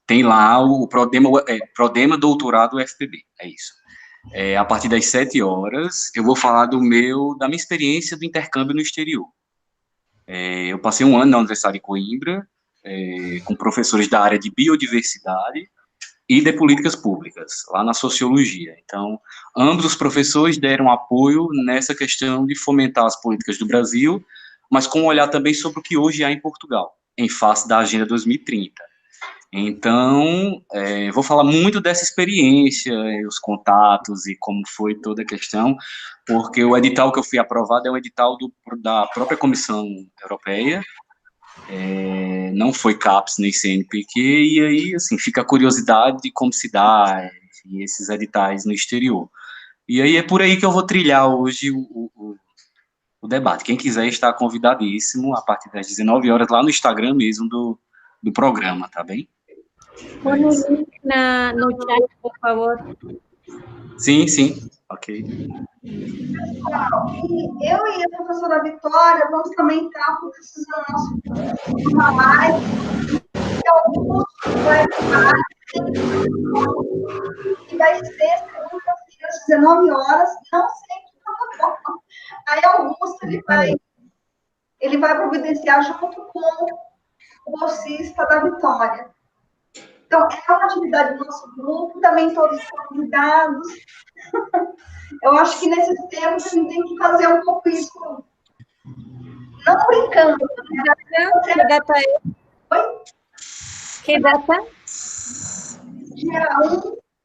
Tem lá o Prodema Doutorado UFPB, é isso. A partir das 7 horas, eu vou falar da minha experiência do intercâmbio no exterior. Eu passei um ano na Universidade de Coimbra, com professores da área de biodiversidade e de políticas públicas, lá na sociologia. Então, ambos os professores deram apoio nessa questão de fomentar as políticas do Brasil, mas com um olhar também sobre o que hoje há em Portugal, em face da Agenda 2030. Então, vou falar muito dessa experiência, os contatos e como foi toda a questão, porque o edital que eu fui aprovado é um edital da própria Comissão Europeia, não foi CAPES nem CNPq, e aí, assim, fica a curiosidade de como se dá esses editais no exterior. E aí é por aí que eu vou trilhar hoje o debate. Quem quiser está convidadíssimo, a partir das 19 horas, lá no Instagram mesmo do programa, tá bem? Põe o link no chat, por favor. Sim, ok. Pessoal, e eu e a professora Vitória vamos também estar precisando uma live, que alguns vai vai ser segunda-feira, às 19 horas, não sei que plataforma. Aí Augusto, ele vai providenciar junto com o bolsista da Vitória. Então, é uma atividade do nosso grupo, também todos convidados. Eu acho que nesses tempos a gente tem que fazer um pouco isso, não brincando. Que data é? Oi? Que data? Dia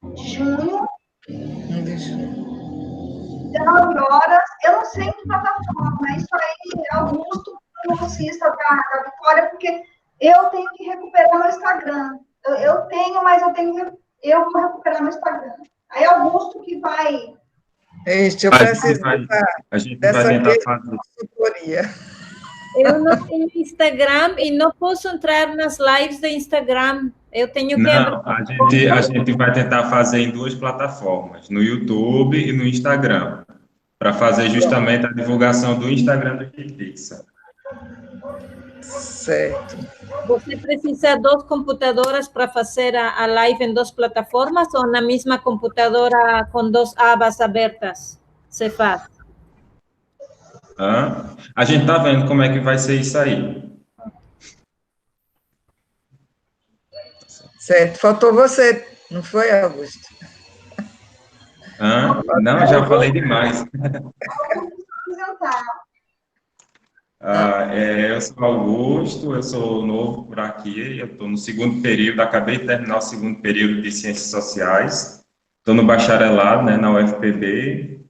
1 de junho, 19 horas. Eu não sei em que plataforma, isso aí é Augusto, bolsista da Vitória, porque eu tenho que recuperar meu Instagram. Eu vou recuperar meu Instagram. Aí Augusto que vai... Isso, eu preciso a gente vai tentar fazer. Consultoria. Eu não tenho Instagram e não posso entrar nas lives do Instagram. Eu tenho que... Não, a gente vai tentar fazer em 2 plataformas, no YouTube e no Instagram, para fazer justamente a divulgação do Instagram do Fixa. Certo. Você precisa de 2 computadoras para fazer a live em 2 plataformas ou na mesma computadora com 2 abas abertas? Se faz? A gente está vendo como é que vai ser isso aí. Certo. Faltou você, não foi, Augusto? Não, já falei demais. Eu sou Augusto, eu sou novo por aqui, eu estou no segundo período, acabei de terminar o segundo período de Ciências Sociais, estou no bacharelado, né, na UFPB,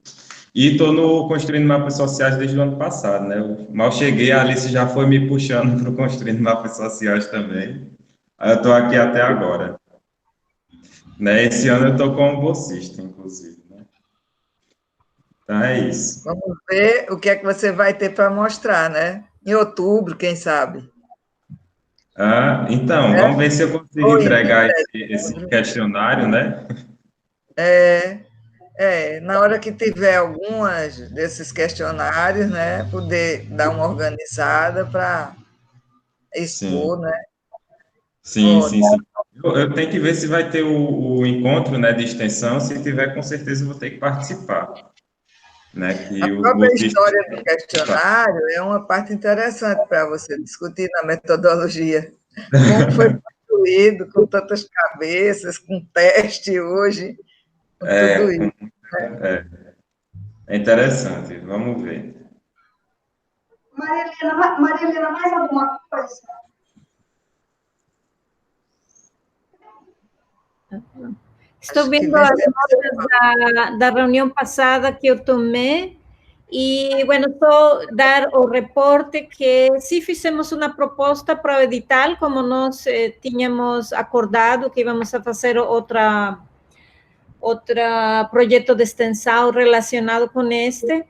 e estou Construindo Mapas Sociais desde o ano passado, né, eu mal cheguei, a Alice já foi me puxando para o Construindo Mapas Sociais também, aí eu estou aqui até agora. Né, esse ano eu estou como bolsista, inclusive. Né? Então é isso. Vamos ver o que é que você vai ter para mostrar, né? Em outubro, quem sabe? Então, vamos ver se eu consigo entregar esse questionário, né? Na hora que tiver algumas desses questionários, né, poder dar uma organizada para expor, né? Sim. Eu tenho que ver se vai ter o encontro, né, de extensão. Se tiver, com certeza eu vou ter que participar. Né, que a própria história do questionário é uma parte interessante para você discutir na metodologia. Como foi construído, com tantas cabeças, com teste hoje, com tudo isso. É interessante, vamos ver. Maria Helena, mais alguma coisa? Estou vendo as notas da reunião passada que eu tomei e, bueno, só dar o reporte que sim fizemos uma proposta para o edital, como nós tínhamos acordado que íamos a fazer outro projeto de extensão relacionado com este,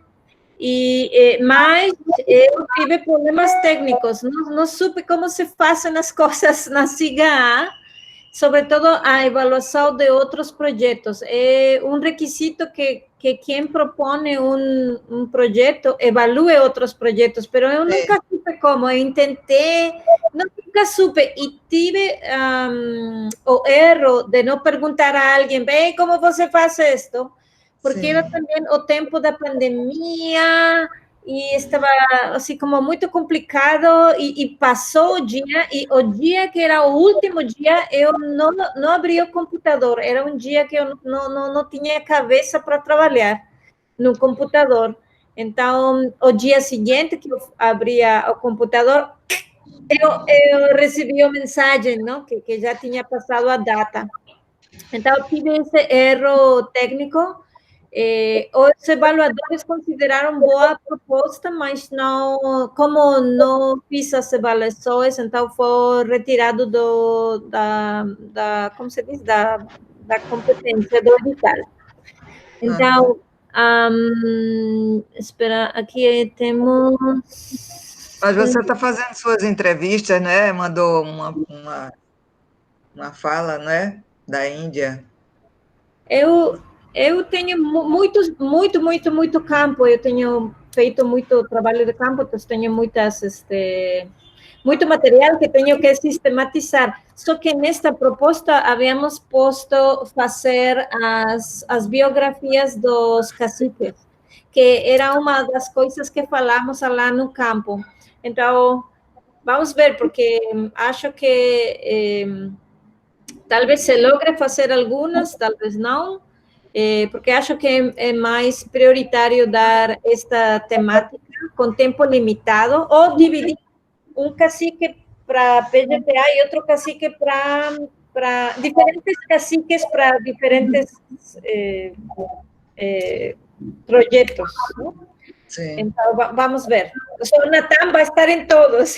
mas eu tive problemas técnicos, não supe como se fazem as coisas na SIGA, sobre todo a evaluação de outros projetos. É um requisito que quem propõe um projeto evalue outros projetos, mas eu nunca supe como, eu tentei, nunca supe, e tive o erro de não perguntar a alguém, bem, como você faz isto? Porque era também o tempo da pandemia, e estava assim como muito complicado, e passou o dia que era o último dia, eu não abri o computador, era um dia que eu não tinha cabeça para trabalhar no computador. Então, o dia seguinte que eu abria o computador, eu recebi a mensagem, não, que já tinha passado a data. Então, eu tive esse erro técnico. Os evaluadores consideraram boa a proposta, mas não, como não fiz as avaliações, então foi retirado como se diz, da competência do edital. Então, espera, aqui temos... Mas você está fazendo suas entrevistas, né? Mandou uma fala, né? Da Índia. Eu tenho muito campo, eu tenho feito muito trabalho de campo, então tenho muito material que tenho que sistematizar. Só que nesta proposta havíamos posto fazer as biografias dos caciques, que era uma das coisas que falamos lá no campo. Então, vamos ver, porque acho que talvez se logre fazer algumas, talvez não, porque acho que é mais prioritário dar esta temática com tempo limitado, ou dividir um cacique para PGTA e outro cacique para diferentes caciques para diferentes projetos. Não? Sim. Então, vamos ver. O Natan vai estar em todos.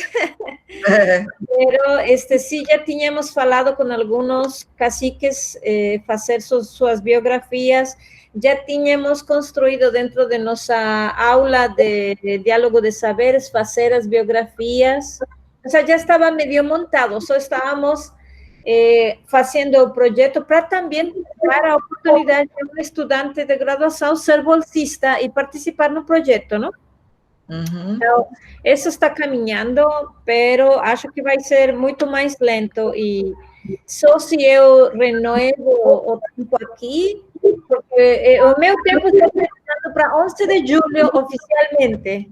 Pero sí, já tínhamos falado com alguns caciques fazer suas biografias, já tínhamos construído dentro de nossa aula de diálogo de saberes, fazer as biografias, ou seja, já estava meio montado, só estávamos fazendo o projeto para também dar a oportunidade de um estudante de graduação ser bolsista e participar no projeto, não? Então, isso está caminhando, pero acho que vai ser muito mais lento, e só se eu renovo o tempo aqui, porque o meu tempo está terminando para 11 de julho oficialmente.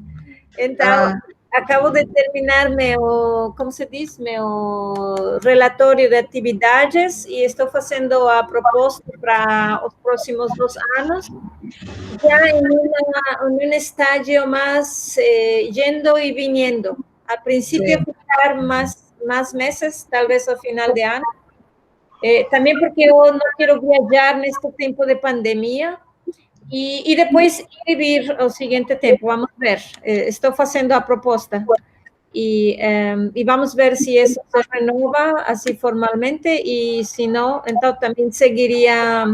Então, acabo de terminar meu, como se diz, meu relatório de atividades e estou fazendo a proposta para os próximos 2 anos, já em um estágio mais yendo e vindo. A princípio, ficar mais meses, talvez ao final de ano. Também porque eu não quero viajar neste tempo de pandemia. E depois ir vir o seguinte tempo, vamos ver. Estou fazendo a proposta e vamos ver se isso se renova assim formalmente e se não, então também seguiria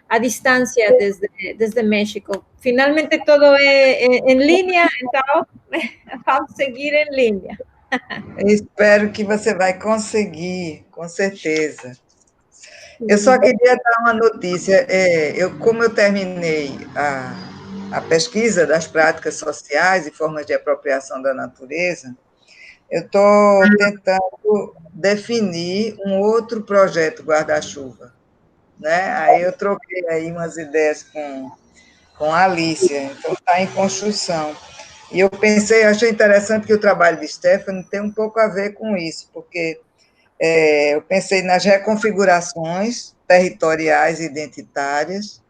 a distância desde México. Finalmente tudo é em linha, então vamos seguir em linha. Eu espero que você vai conseguir, com certeza. Eu só queria dar uma notícia. Como eu terminei a pesquisa das práticas sociais e formas de apropriação da natureza, eu estou tentando definir um outro projeto guarda-chuva, né? Aí eu troquei aí umas ideias com a Alicia, então está em construção. E eu pensei, achei interessante que o trabalho de Stephanie tem um pouco a ver com isso, porque eu pensei nas reconfigurações territoriais e identitárias,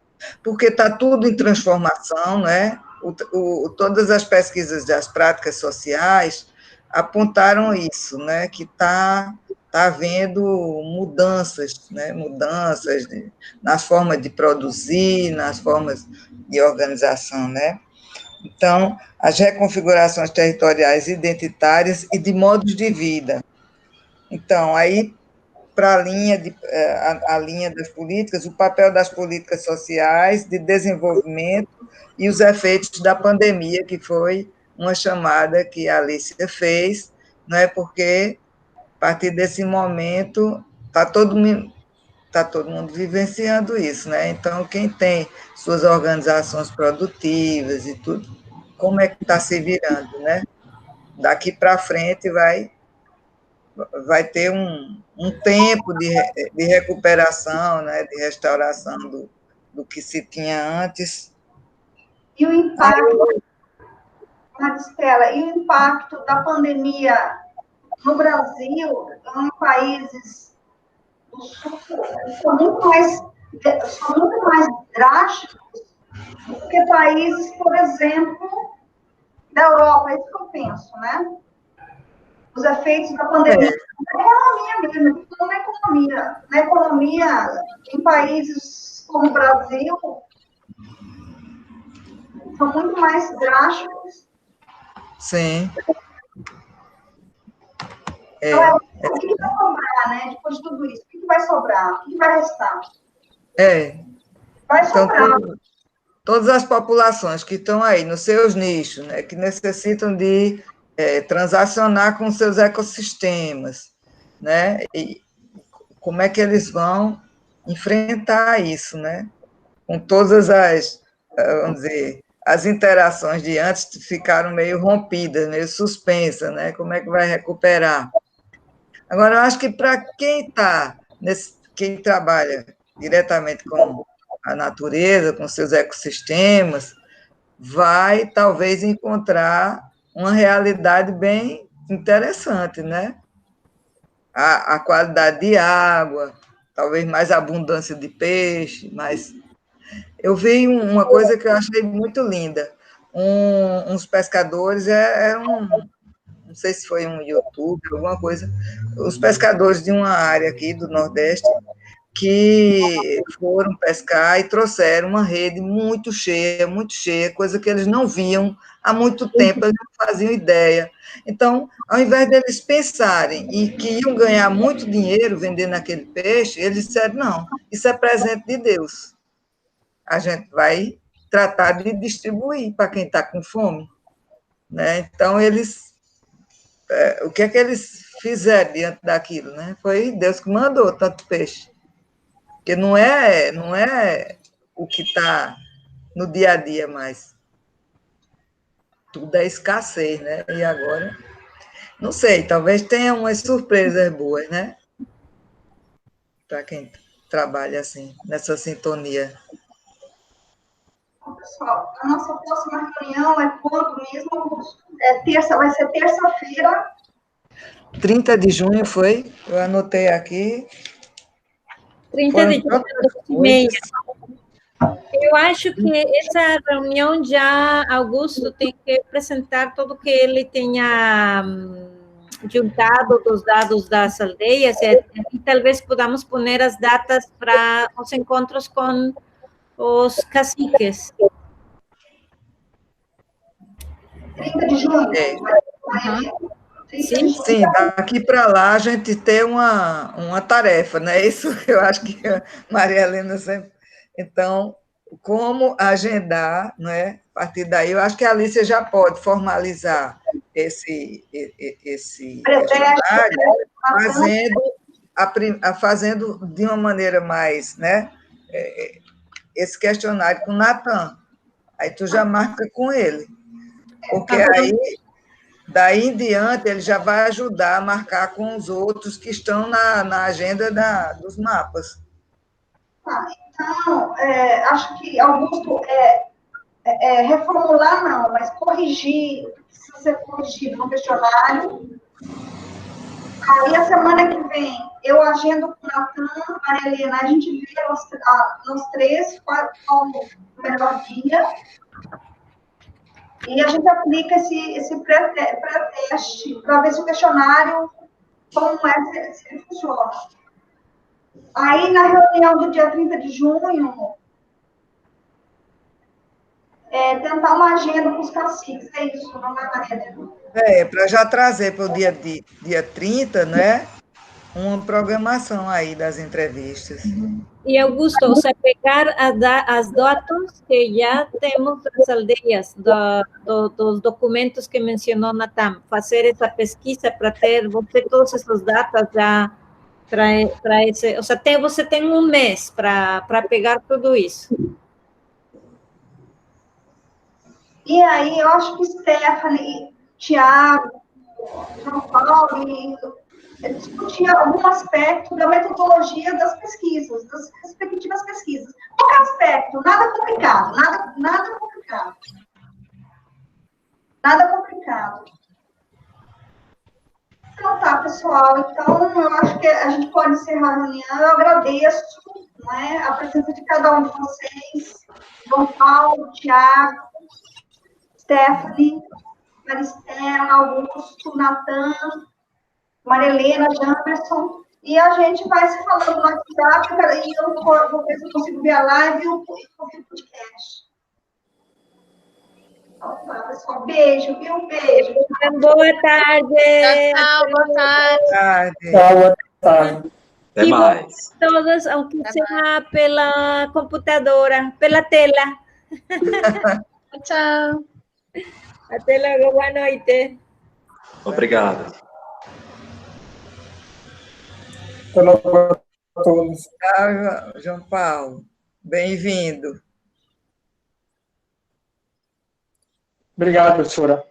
porque está tudo em transformação, né? Todas as pesquisas das práticas sociais apontaram isso, né? Que está havendo mudanças, né? Mudanças nas formas de produzir, nas formas de organização, né? Então, as reconfigurações territoriais identitárias e de modos de vida. Então, aí, para a linha das políticas, o papel das políticas sociais de desenvolvimento e os efeitos da pandemia, que foi uma chamada que a Alicia fez, não é? Porque, a partir desse momento, está todo mundo vivenciando isso, né? Então, quem tem suas organizações produtivas e tudo, como é que está se virando, né? Daqui para frente vai ter um tempo de recuperação, né, de restauração do que se tinha antes. E o impacto, Maristela, e o impacto da pandemia no Brasil, em países do Sul, são muito mais drásticos do que países, por exemplo, da Europa, é isso que eu penso, né? Os efeitos da pandemia na economia mesmo, tudo na economia. Na economia, em países como o Brasil, são muito mais drásticos. Sim. O que vai sobrar, né? Depois de tudo isso, o que vai sobrar? O que vai restar? Vai sobrar. Então, todas as populações que estão aí nos seus nichos, né, que necessitam de transacionar com seus ecossistemas, né? E como é que eles vão enfrentar isso, né? Com todas vamos dizer, as interações de antes ficaram meio rompidas, meio suspensas, né? Como é que vai recuperar? Agora, eu acho que para quem trabalha diretamente com a natureza, com seus ecossistemas, vai talvez encontrar uma realidade bem interessante, né? A qualidade de água, talvez mais abundância de peixe, mas eu vi uma coisa que eu achei muito linda. Uns pescadores, não sei se foi um YouTube, alguma coisa, os pescadores de uma área aqui do Nordeste, que foram pescar e trouxeram uma rede muito cheia, coisa que eles não viam há muito tempo, eles não faziam ideia. Então, ao invés deles pensarem e que iam ganhar muito dinheiro vendendo aquele peixe, eles disseram, não, isso é presente de Deus. A gente vai tratar de distribuir para quem está com fome. Né? Então, o que é que eles fizeram diante daquilo? Né? Foi Deus que mandou tanto peixe. Porque não é o que está no dia a dia mais. Tudo é escassez, né? E agora, não sei, talvez tenha umas surpresas boas, né? Para quem trabalha assim, nessa sintonia. pessoal? A nossa próxima reunião é quando mesmo? Vai ser terça-feira. 30 de junho foi? Eu anotei aqui. 30 de junho, 12h30. Eu acho que essa reunião já, Augusto tem que apresentar tudo que ele tenha juntado dos dados das aldeias, e talvez podamos pôr as datas para os encontros com os caciques. 30 de junho. Sim, daqui para lá a gente tem uma tarefa, né? Isso que eu acho que a Maria Helena sempre... Então, como agendar, né? A partir daí, eu acho que a Alicia já pode formalizar esse questionário, fazendo de uma maneira mais, né? Esse questionário com o Natan. Aí tu já marca com ele. Porque aí, daí em diante, ele já vai ajudar a marcar com os outros que estão na agenda dos mapas. Então, acho que, Augusto, reformular não, mas corrigir, precisa ser corrigido no questionário. Aí, a semana que vem, eu agendo com o Natan, a Helena, a gente vê nós três qual o melhor dia, e a gente aplica esse pré-teste para ver se o questionário, como se ele funciona. Aí, na reunião do dia 30 de junho, tentar uma agenda com os caciques, é isso, não é, Maria? Para já trazer para o dia 30, né? Uma programação aí das entrevistas. E, Augusto, você pegar as datas que já temos das aldeias, dos documentos que mencionou Natan, fazer essa pesquisa para ter todas essas datas já para esse... Ou seja, você tem um mês para pegar tudo isso. E aí, eu acho que Stephanie, Tiago, João Paulo, discutir algum aspecto da metodologia das pesquisas, das respectivas pesquisas. Qualquer aspecto, nada complicado, nada complicado. Nada complicado. Então tá, pessoal. Então, eu acho que a gente pode encerrar a reunião. Eu agradeço, né, a presença de cada um de vocês. João Paulo, Tiago, Stephanie, Maristela, Augusto, Natan, Maria Helena, Jamerson, e a gente vai se falando no WhatsApp, e eu vou ver se eu consigo ver a live e o podcast. Então, tá, pessoal, beijo, viu? Beijo. Boa tarde. Tchau, boa tarde. Tchau, boa tarde. Até mais. Todos, aunque seja pela computadora, pela tela. Tchau. Até logo, boa noite. Obrigado. Até logo a todos. Tchau, João Paulo. Bem-vindo. Obrigado, professora.